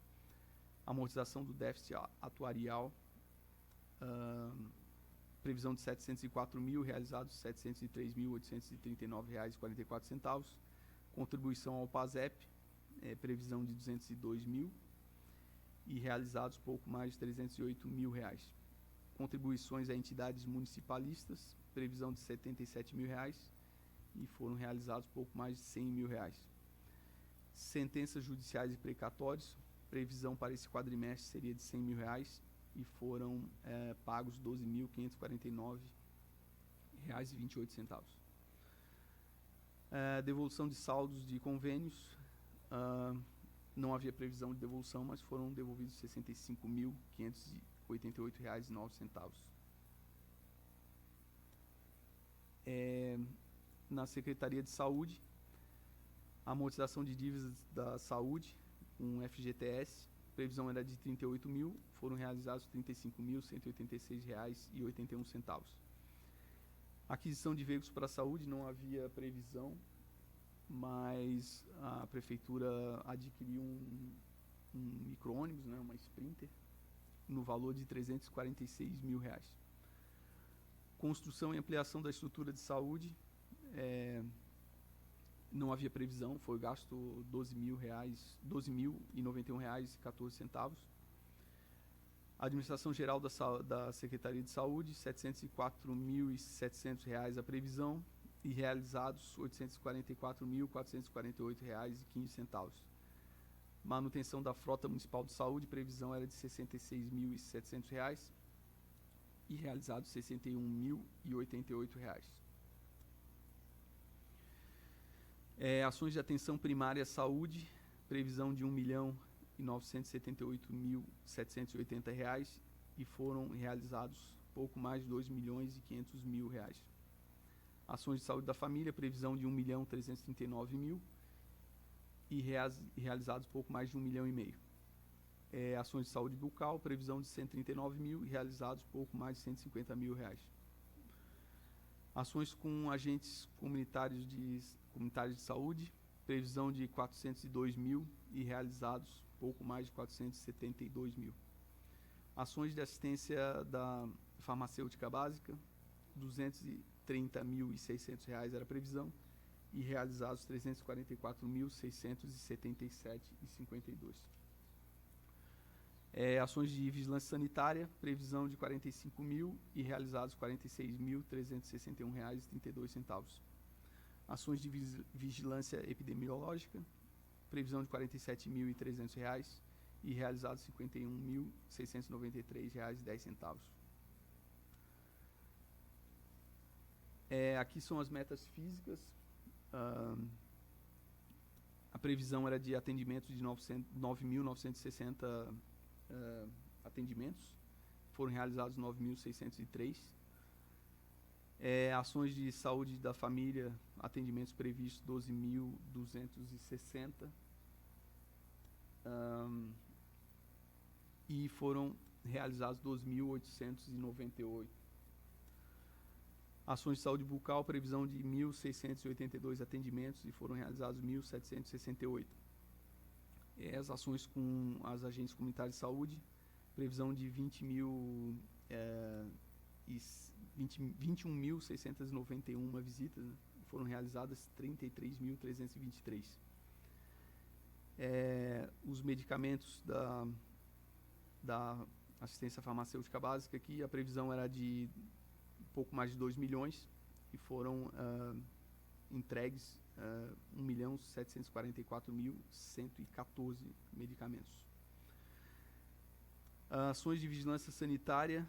Amortização do déficit atuarial, previsão de 704 mil, realizados R$703.839,44. Contribuição ao PASEP, previsão de 202 mil e realizados pouco mais de R$308 mil. Contribuições a entidades municipalistas, previsão de R$77 mil e foram realizados pouco mais de R$100 mil. Sentenças judiciais e precatórios, previsão para esse quadrimestre seria de R$100 mil e foram pagos R$12.549,28. Devolução de saldos de convênios, não havia previsão de devolução, mas foram devolvidos R$65.588,09. Na Secretaria de Saúde, amortização de dívidas da saúde, com FGTS, previsão era de 38 mil, foram realizados R$35.186,81. Aquisição de veículos para a saúde, não havia previsão, mas a prefeitura adquiriu um micro-ônibus, né, uma Sprinter, no valor de R$346 mil. Construção e ampliação da estrutura de saúde, não havia previsão, foi gasto R$12.091,14. Administração Geral da Secretaria de Saúde, R$704.700 a previsão e realizados R$844.448,15. Manutenção da frota municipal de saúde, previsão era de R$66.700 e realizados R$61.088. Ações de atenção primária à saúde, previsão de R$1.978.780 e foram realizados pouco mais de R$2.500.000. Ações de saúde da família, previsão de R$1.339.000 e realizados pouco mais de R$1,5 milhão. Ações de saúde bucal, previsão de R$139 mil e realizados pouco mais de R$150 mil. Ações com agentes comunitários de saúde, previsão de R$402 mil e realizados pouco mais de R$472 mil. Ações de assistência da farmacêutica básica, R$230.600 era a previsão e realizados R$344.677,52. Ações de vigilância sanitária, previsão de R$45 mil e realizados R$46.361,32. Ações de vigilância epidemiológica, previsão de R$47.300 e realizados R$51.693,10. Aqui são as metas físicas. A previsão era de atendimento de 9.960 atendimentos, foram realizados 9.603. Ações de saúde da família, atendimentos previstos 12.260. E foram realizados 2.898. Ações de saúde bucal, previsão de 1.682 atendimentos e foram realizados 1.768. As ações com as agentes comunitárias de saúde, previsão de 21.691 visitas, né? Foram realizadas 33.323. Os medicamentos da assistência farmacêutica básica aqui, a previsão era de pouco mais de 2 milhões e foram entregues 1.744.114 medicamentos. Ações de vigilância sanitária,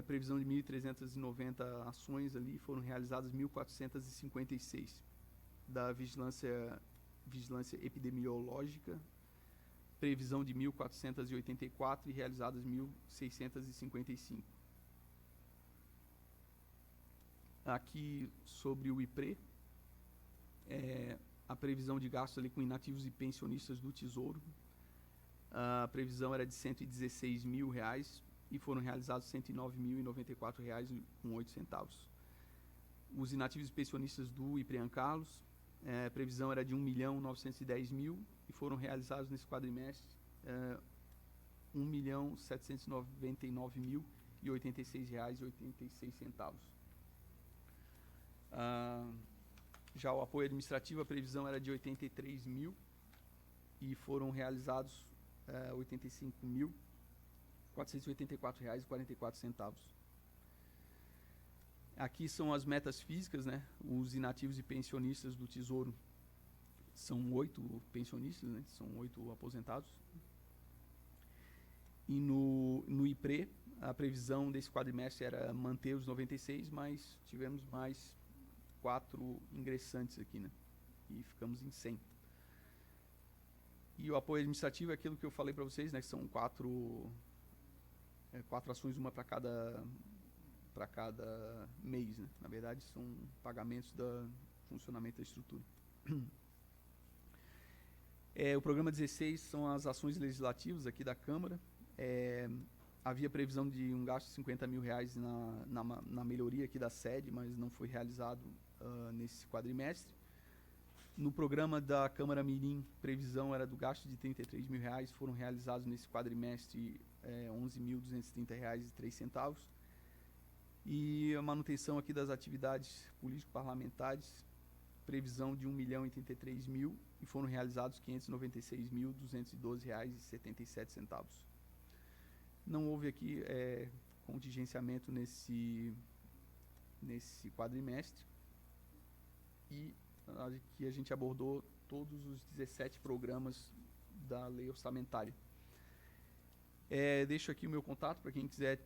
previsão de 1.390 ações ali, foram realizadas 1.456. Da vigilância epidemiológica, previsão de 1.484 e realizadas 1.655. Aqui sobre o IPRE, a previsão de gastos ali com inativos e pensionistas do Tesouro, a previsão era de R$116 mil e foram realizados R$109.094,08. Os inativos e pensionistas do IPREAN Carlos, a previsão era de R$1.910.000 e foram realizados nesse quadrimestre R$1.799.086,86. Já o apoio administrativo, a previsão era de 83 mil e foram realizados R$85.484,44. Aqui são as metas físicas, né? Os inativos e pensionistas do Tesouro são 8 pensionistas, né? São 8 aposentados. E no IPRE, a previsão desse quadrimestre era manter os 96, mas tivemos mais 4 ingressantes aqui, né? E ficamos em 100. E o apoio administrativo é aquilo que eu falei para vocês, né? Que são 4 ações, uma para cada mês, né? Na verdade, são pagamentos do funcionamento da estrutura. O programa 16 são as ações legislativas aqui da Câmara. Havia previsão de um gasto de R$50 mil na melhoria aqui da sede, mas não foi realizado nesse quadrimestre. No programa da Câmara Mirim, previsão era do gasto de R$33 mil, foram realizados nesse quadrimestre R$11.230,03. E a manutenção aqui das atividades político-parlamentares, previsão de R$1.083.000 e foram realizados R$596.212,77. Não houve aqui contingenciamento nesse quadrimestre. E aqui a gente abordou todos os 17 programas da lei orçamentária. Deixo aqui o meu contato para quem quiser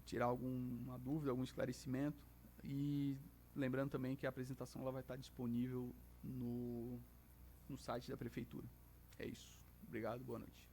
tirar alguma dúvida, algum esclarecimento. E lembrando também que a apresentação ela vai estar disponível no site da Prefeitura. É isso. Obrigado, boa noite.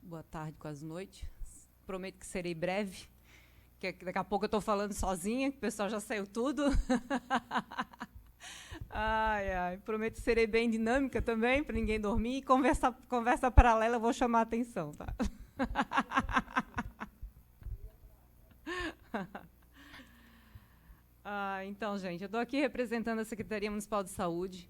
Boa tarde, quase noite. Prometo que serei breve, que daqui a pouco eu estou falando sozinha, que o pessoal já saiu tudo. Prometo que serei bem dinâmica também, para ninguém dormir. E conversa paralela eu vou chamar a atenção, tá? Então, gente, eu estou aqui representando a Secretaria Municipal de Saúde,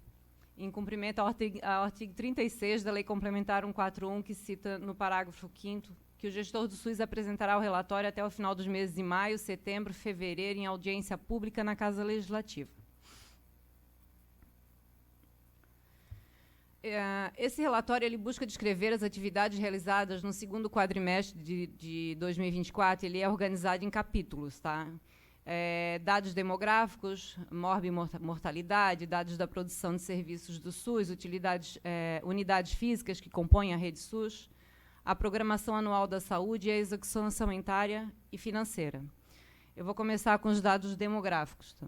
em cumprimento ao artigo 36 da Lei Complementar 141, que cita no parágrafo 5º que o gestor do SUS apresentará o relatório até o final dos meses de maio, setembro, fevereiro, em audiência pública na Casa Legislativa. Esse relatório ele busca descrever as atividades realizadas no segundo quadrimestre de 2024. Ele é organizado em capítulos, tá? Dados demográficos, mortalidade, dados da produção de serviços do SUS, unidades físicas que compõem a rede SUS, a programação anual da saúde e a execução orçamentária e financeira. Eu vou começar com os dados demográficos. Tá?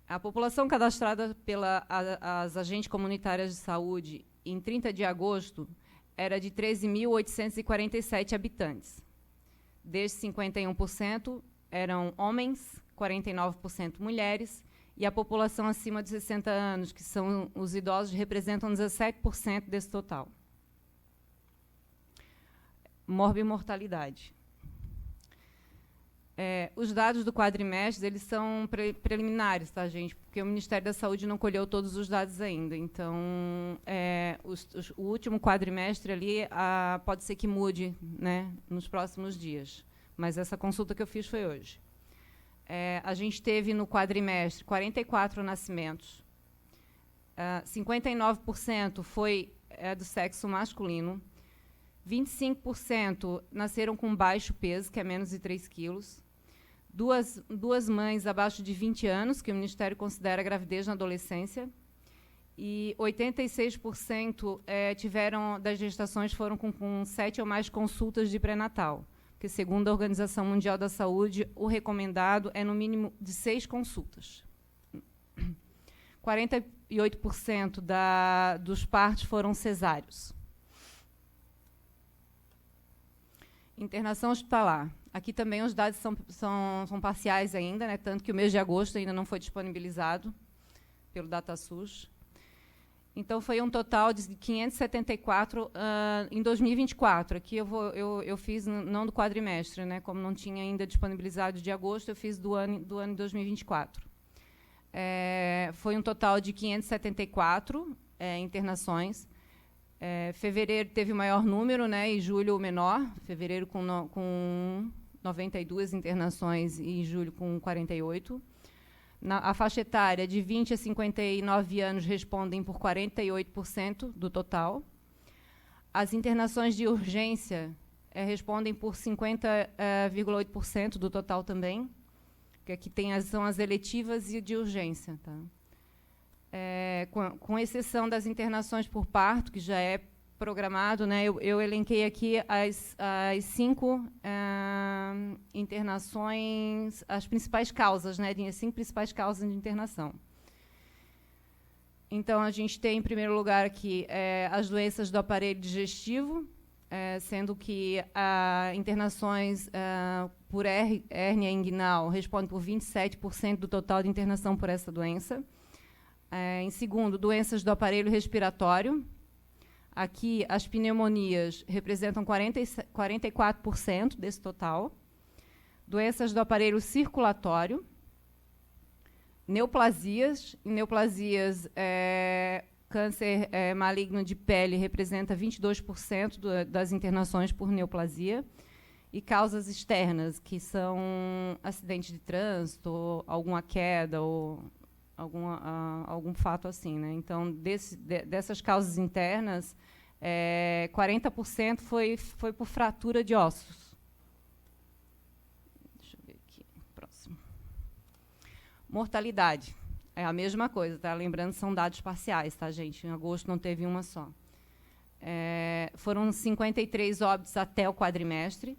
A população cadastrada pelas agentes comunitárias de saúde em 30 de agosto era de 13.847 habitantes. Desde 51% eram homens, 49% mulheres, e a população acima de 60 anos, que são os idosos, representam 17% desse total. Morbimortalidade. Os dados do quadrimestre, eles são preliminares, tá, gente? Porque o Ministério da Saúde não colheu todos os dados ainda. Então, o último quadrimestre ali pode ser que mude, né, nos próximos dias. Mas essa consulta que eu fiz foi hoje. A gente teve no quadrimestre 44 nascimentos. 59% foi do sexo masculino. 25% nasceram com baixo peso, que é menos de 3 quilos. Duas mães abaixo de 20 anos, que o Ministério considera gravidez na adolescência. E 86% das gestações foram com 7 ou mais consultas de pré-natal. Porque, segundo a Organização Mundial da Saúde, o recomendado é, no mínimo, de 6 consultas. 48% dos partos foram cesáreos. Internação hospitalar. Aqui também os dados são parciais ainda, né, tanto que o mês de agosto ainda não foi disponibilizado pelo DataSUS. Então, foi um total de 574 em 2024. Aqui eu fiz não do quadrimestre, né, como não tinha ainda disponibilizado de agosto, eu fiz do ano de 2024. Foi um total de 574 internações. Fevereiro teve o maior número, né, e julho o menor. Fevereiro com 92 internações e julho com 48. A faixa etária de 20 a 59 anos respondem por 48% do total. As internações de urgência respondem por 50,8% do total também, que aqui são as eletivas e de urgência. Tá? Com exceção das internações por parto, que já é programado, né, eu elenquei aqui as 5 internações, as principais causas, né, as 5 principais causas de internação. Então, a gente tem, em primeiro lugar, aqui as doenças do aparelho digestivo, sendo que internações por hérnia inguinal respondem por 27% do total de internação por essa doença. Em segundo, doenças do aparelho respiratório. Aqui, as pneumonias representam 44% desse total. Doenças do aparelho circulatório. Neoplasias. Em neoplasias, câncer maligno de pele representa 22% das internações por neoplasia. E causas externas, que são acidente de trânsito, alguma queda ou algum fato assim, né? Então, dessas causas internas, 40% foi por fratura de ossos. Deixa eu ver aqui, próximo. Mortalidade. É a mesma coisa, tá? Lembrando que são dados parciais, tá, gente? Em agosto não teve uma só. Foram 53 óbitos até o quadrimestre.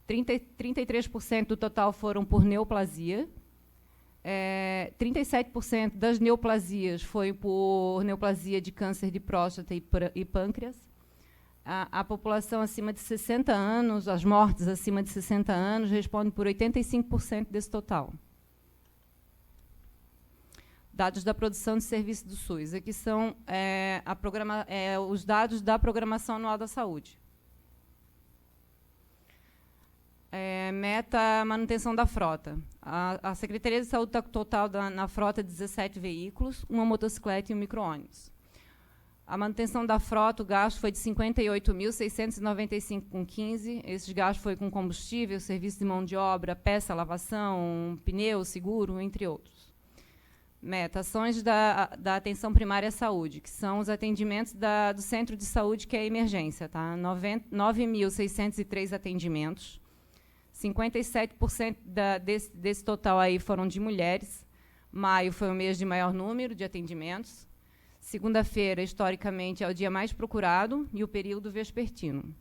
33% do total foram por neoplasia. 37% das neoplasias foi por neoplasia de câncer de próstata e pâncreas. A população acima de 60 anos, as mortes acima de 60 anos, respondem por 85% desse total. Dados da produção de serviços do SUS. Aqui são os dados da Programação Anual da Saúde. Meta manutenção da frota. A Secretaria de Saúde está com total na frota de 17 veículos, uma motocicleta e um micro-ônibus. A manutenção da frota, o gasto foi de 58.695,15. Esse gasto foi com combustível, serviço de mão de obra, peça, lavação, pneu, seguro, entre outros. Meta, ações da atenção primária à saúde, que são os atendimentos do centro de saúde, que é a emergência. Tá? 9.603 atendimentos. 57% desse total aí foram de mulheres. Maio foi o mês de maior número de atendimentos. Segunda-feira, historicamente, é o dia mais procurado e o período vespertino.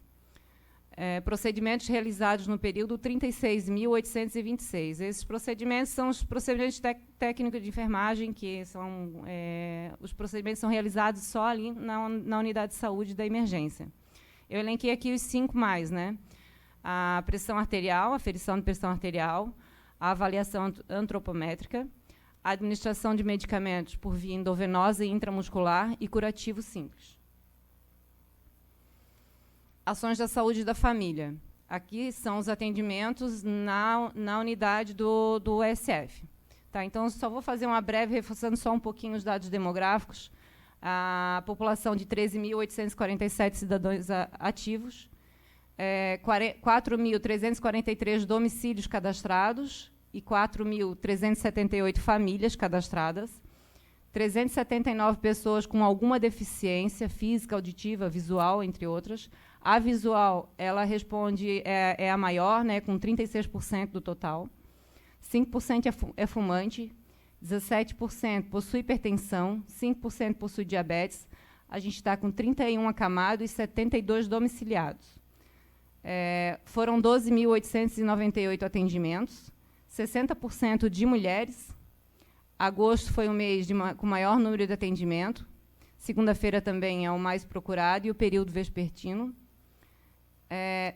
Procedimentos realizados no período, 36.826. Esses procedimentos são os procedimentos técnicos de enfermagem, que são os procedimentos são realizados só ali na unidade de saúde da emergência. Eu elenquei aqui os 5 mais, né? A pressão arterial, aferição de pressão arterial, a avaliação antropométrica, a administração de medicamentos por via endovenosa e intramuscular e curativo simples. Ações da saúde da família. Aqui são os atendimentos na unidade do ESF. Tá, então, só vou fazer uma breve, reforçando só um pouquinho os dados demográficos. A população de 13.847 cidadãos ativos, 4.343 domicílios cadastrados e 4.378 famílias cadastradas, 379 pessoas com alguma deficiência física, auditiva, visual, entre outras. A visual, ela responde, é a maior, né, com 36% do total. 5% é fumante, 17% possui hipertensão, 5% possui diabetes. A gente está com 31 acamados e 72 domiciliados. Foram 12.898 atendimentos, 60% de mulheres. Agosto foi o mês com maior número de atendimento. Segunda-feira também é o mais procurado e o período vespertino.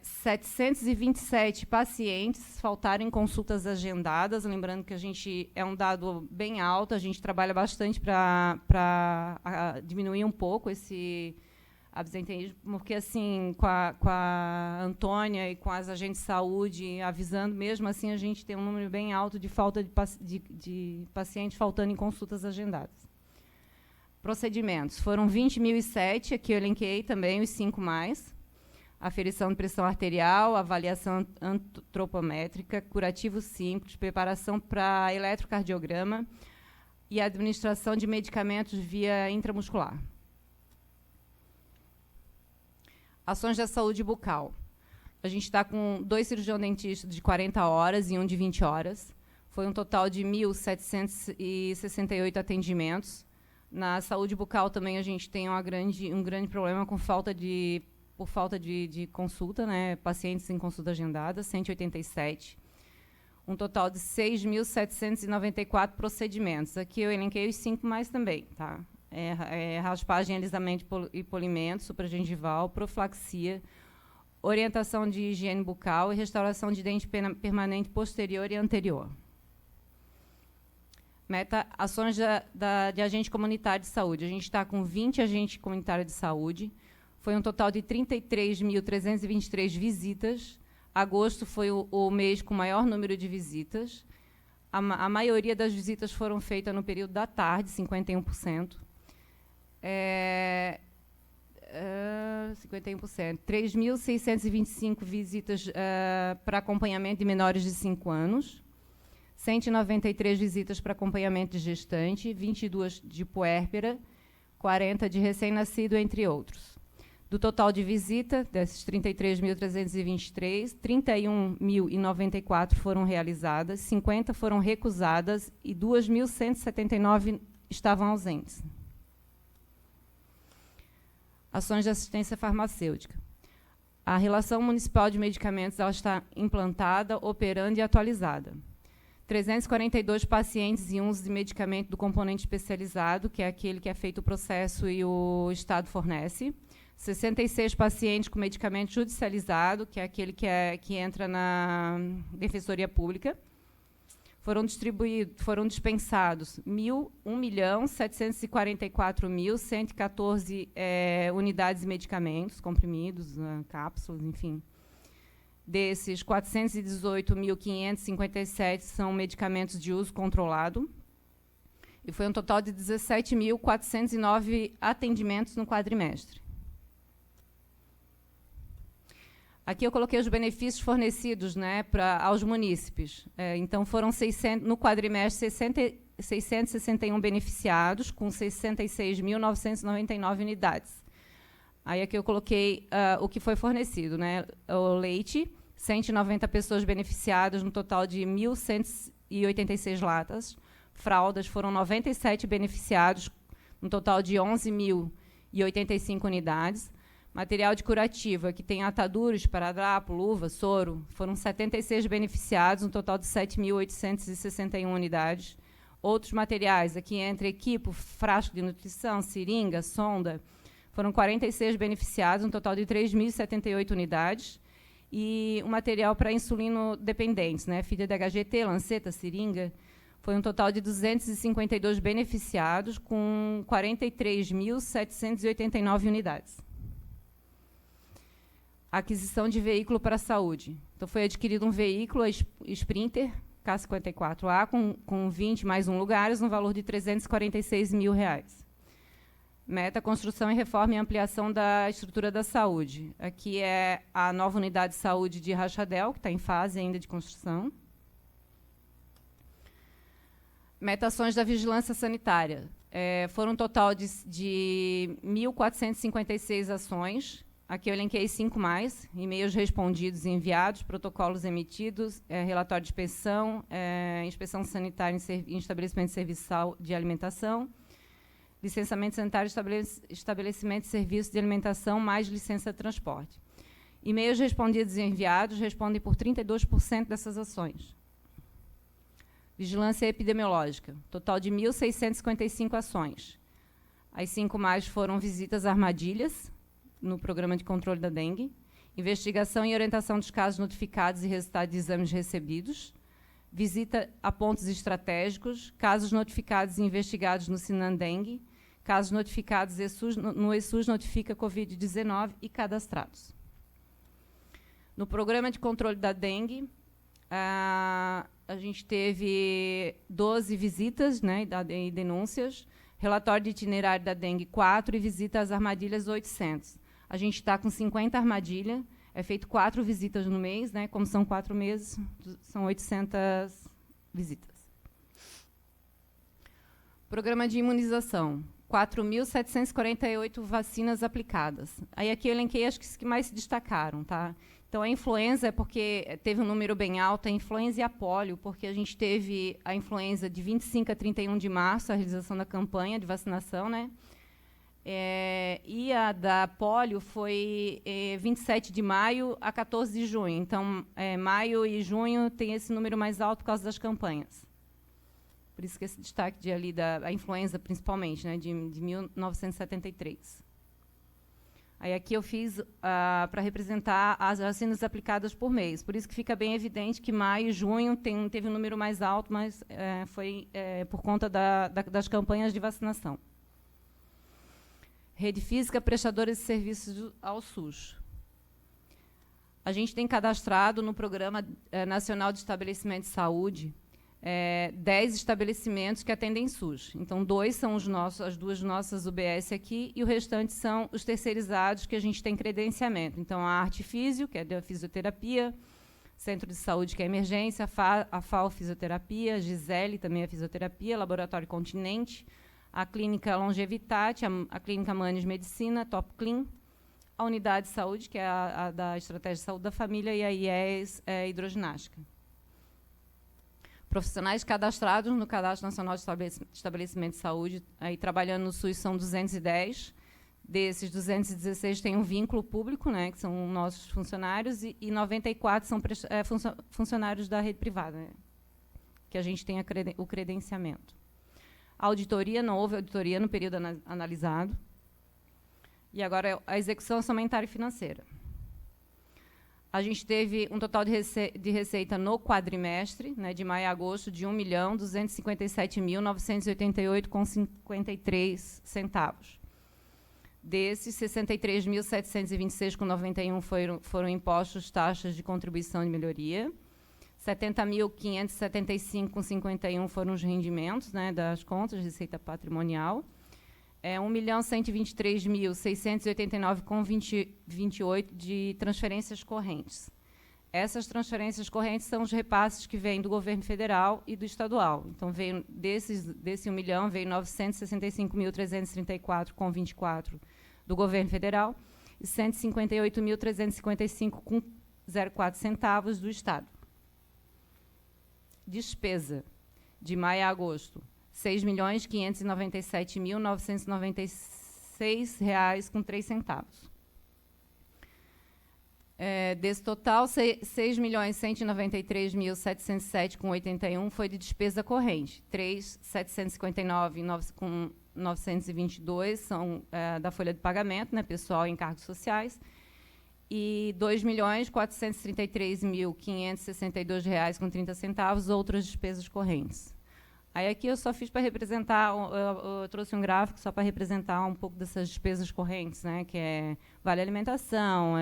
727 pacientes faltaram em consultas agendadas. Lembrando que é um dado bem alto, a gente trabalha bastante para diminuir um pouco esse absenteísmo, porque assim, com a Antônia e com as agentes de saúde avisando, mesmo assim a gente tem um número bem alto de falta de pacientes faltando em consultas agendadas. Procedimentos. Foram 20.007, aqui eu elenquei também os 5 mais. Aferição de pressão arterial, avaliação antropométrica, curativo simples, preparação para eletrocardiograma e administração de medicamentos via intramuscular. Ações da saúde bucal. A gente está com 2 cirurgiões dentistas de 40 horas e um de 20 horas. Foi um total de 1.768 atendimentos. Na saúde bucal também a gente tem um grande problema por falta de consulta, né? Pacientes em consulta agendada, 187. Um total de 6.794 procedimentos. Aqui eu elenquei os 5 mais também, tá? Raspagem, alisamento e polimento, supragengival, profilaxia, orientação de higiene bucal e restauração de dente permanente posterior e anterior. Ações de agente comunitário de saúde. A gente está com 20 agentes comunitários de saúde. Foi um total de 33.323 visitas. Agosto foi o mês com maior número de visitas. A maioria das visitas foram feitas no período da tarde, 51%. 51%. 3.625 visitas para acompanhamento de menores de 5 anos. 193 visitas para acompanhamento de gestante, 22 de puérpera, 40 de recém-nascido, entre outros. Do total de visita, desses 33.323, 31.094 foram realizadas, 50 foram recusadas e 2.179 estavam ausentes. Ações de assistência farmacêutica. A Relação Municipal de Medicamentos ela está implantada, operando e atualizada. 342 pacientes em uso de medicamento do componente especializado, que é aquele que é feito o processo e o Estado fornece. 66 pacientes com medicamento judicializado, que é aquele que entra na Defensoria Pública. Foram dispensados 1.744.114 unidades de medicamentos, comprimidos, cápsulas, enfim. Desses, 418.557 são medicamentos de uso controlado. E foi um total de 17.409 atendimentos no quadrimestre. Aqui eu coloquei os benefícios fornecidos, né, aos munícipes. Então, foram no quadrimestre 661 beneficiados, com 66.999 unidades. Aí aqui eu coloquei o que foi fornecido, né? O leite, 190 pessoas beneficiadas, no total de 1.186 latas. Fraldas foram 97 beneficiados, no total de 11.085 unidades. Material de curativa, que tem ataduras, esparadrapo, luva, soro, foram 76 beneficiados, no total de 7.861 unidades. Outros materiais, aqui entra equipo, frasco de nutrição, seringa, sonda, foram 46 beneficiados, um total de 3.078 unidades. E o material para insulino dependentes, né, fita de HGT, lanceta, seringa, foi um total de 252 beneficiados, com 43.789 unidades. Aquisição de veículo para a saúde. Então, foi adquirido um veículo, a Sprinter, K54A, com 20 mais 1 lugares, no valor de R$ 346 mil. Meta, construção e reforma e ampliação da estrutura da saúde. Aqui é a nova unidade de saúde de Rachadel, que está em fase ainda de construção. Meta, ações da vigilância sanitária. Foram um total de 1.456 ações. Aqui eu elenquei 5 mais, e-mails respondidos e enviados, protocolos emitidos, relatório de inspeção, inspeção sanitária em estabelecimento de serviço de alimentação, licenciamento sanitário, estabelecimento de serviço de alimentação, mais licença de transporte. E-mails respondidos e enviados respondem por 32% dessas ações. Vigilância epidemiológica, total de 1.655 ações. As 5 mais foram visitas a armadilhas, no programa de controle da dengue, investigação e orientação dos casos notificados e resultados de exames recebidos, visita a pontos estratégicos, casos notificados e investigados no Sinandengue, casos notificados no ESUS notifica Covid-19 e cadastrados. No programa de controle da dengue, a gente teve 12 visitas, né, e denúncias, relatório de itinerário da dengue 4 e visita às armadilhas 800. A gente está com 50 armadilhas, é feito 4 visitas no mês, né? Como são 4 meses, são 800 visitas. Programa de imunização, 4.748 vacinas aplicadas. Aí aqui eu elenquei as que mais se destacaram, tá? Então, a influenza é porque teve um número bem alto, a influenza e a pólio, porque a gente teve a influenza de 25 a 31 de março, a realização da campanha de vacinação, né? E a da pólio foi 27 de maio a 14 de junho. Então, maio e junho tem esse número mais alto por causa das campanhas. Por isso que esse destaque de ali da influenza, principalmente, né, de 1973. Aí aqui eu fiz para representar as vacinas aplicadas por mês. Por isso que fica bem evidente que maio e junho teve um número mais alto, mas foi por conta das campanhas de vacinação. Rede física, prestadores de serviços ao SUS. A gente tem cadastrado no Programa Nacional de Estabelecimento de Saúde 10 estabelecimentos que atendem SUS. Então, 2 são as 2 nossas UBS aqui, e o restante são os terceirizados que a gente tem credenciamento. Então, a Arte Físio, que é da fisioterapia, Centro de Saúde, que é emergência, a FAO Fisioterapia, Gisele, também é fisioterapia, Laboratório Continente, a Clínica Longevitate, a Clínica Manes Medicina, Top Clean, a Unidade de Saúde, que é a da Estratégia de Saúde da Família, e a IES Hidroginástica. Profissionais cadastrados no Cadastro Nacional de Estabelecimento de Saúde, aí trabalhando no SUS são 210. Desses, 216 têm um vínculo público, né, que são nossos funcionários, e 94 são funcionários da rede privada, né, que a gente tem o credenciamento. Auditoria, não houve auditoria no período analisado. E agora a execução orçamentária e financeira. A gente teve um total de receita no quadrimestre, né, de maio a agosto, de R$ 1.257.958,53. Desses, 63.726,91 foram impostos, taxas de contribuição de melhoria. 70.575,51 foram os rendimentos, né, das contas de receita patrimonial. 1.123.689,28 de transferências correntes. Essas transferências correntes são os repasses que vêm do governo federal e do estadual. Então, veio desse 1 milhão, veio 965.334,24 do governo federal e 158.355 0,04 centavos do Estado. Despesa, de maio a agosto, R$ 6.597.996,03 desse total, 6.193.707,81 foi de despesa corrente, 3.759.922 são da folha de pagamento, né, pessoal e encargos sociais, e R$ 2.433.562,30 outras despesas correntes. Aí aqui eu só fiz para representar, eu trouxe um gráfico só para representar um pouco dessas despesas correntes, né, que é vale alimentação,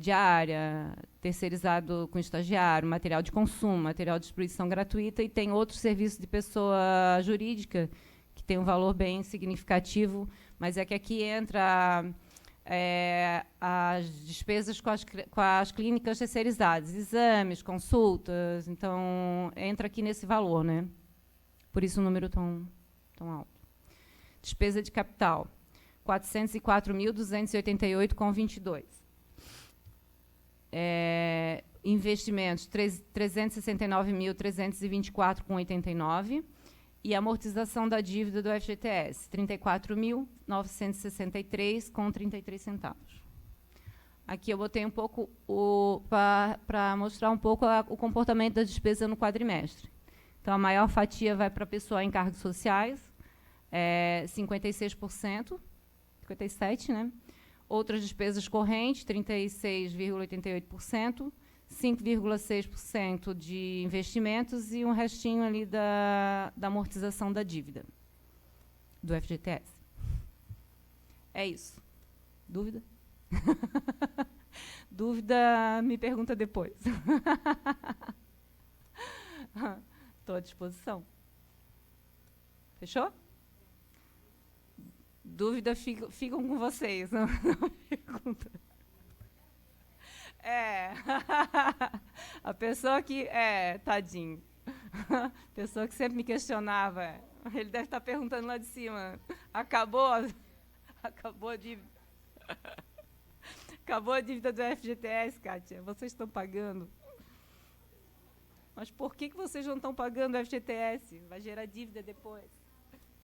diária, terceirizado com estagiário, material de consumo, material de distribuição gratuita, e tem outros serviços de pessoa jurídica que tem um valor bem significativo, mas é que aqui entra as despesas com as clínicas terceirizadas, exames, consultas, então entra aqui nesse valor, né? Por isso o número tão alto. Despesa de capital, 404.288,22. Investimentos, 369.324,89. E amortização da dívida do FGTS, R$ 34.963,33. Aqui eu botei um pouco para mostrar um pouco o comportamento da despesa no quadrimestre. Então, a maior fatia vai para pessoal em encargos sociais, 56%, 57%, né? Outras despesas correntes, 36,88%, 5,6% de investimentos e um restinho ali da amortização da dívida do FGTS. É isso. Dúvida? Dúvida, me pergunta depois. Estou à disposição. Fechou? Dúvida ficam com vocês, não pergunta. A pessoa que... tadinho. A pessoa que sempre me questionava. Ele deve estar perguntando lá de cima. Acabou a dívida. Acabou a dívida do FGTS, Kátia. Vocês estão pagando. Mas por que vocês não estão pagando o FGTS? Vai gerar dívida depois.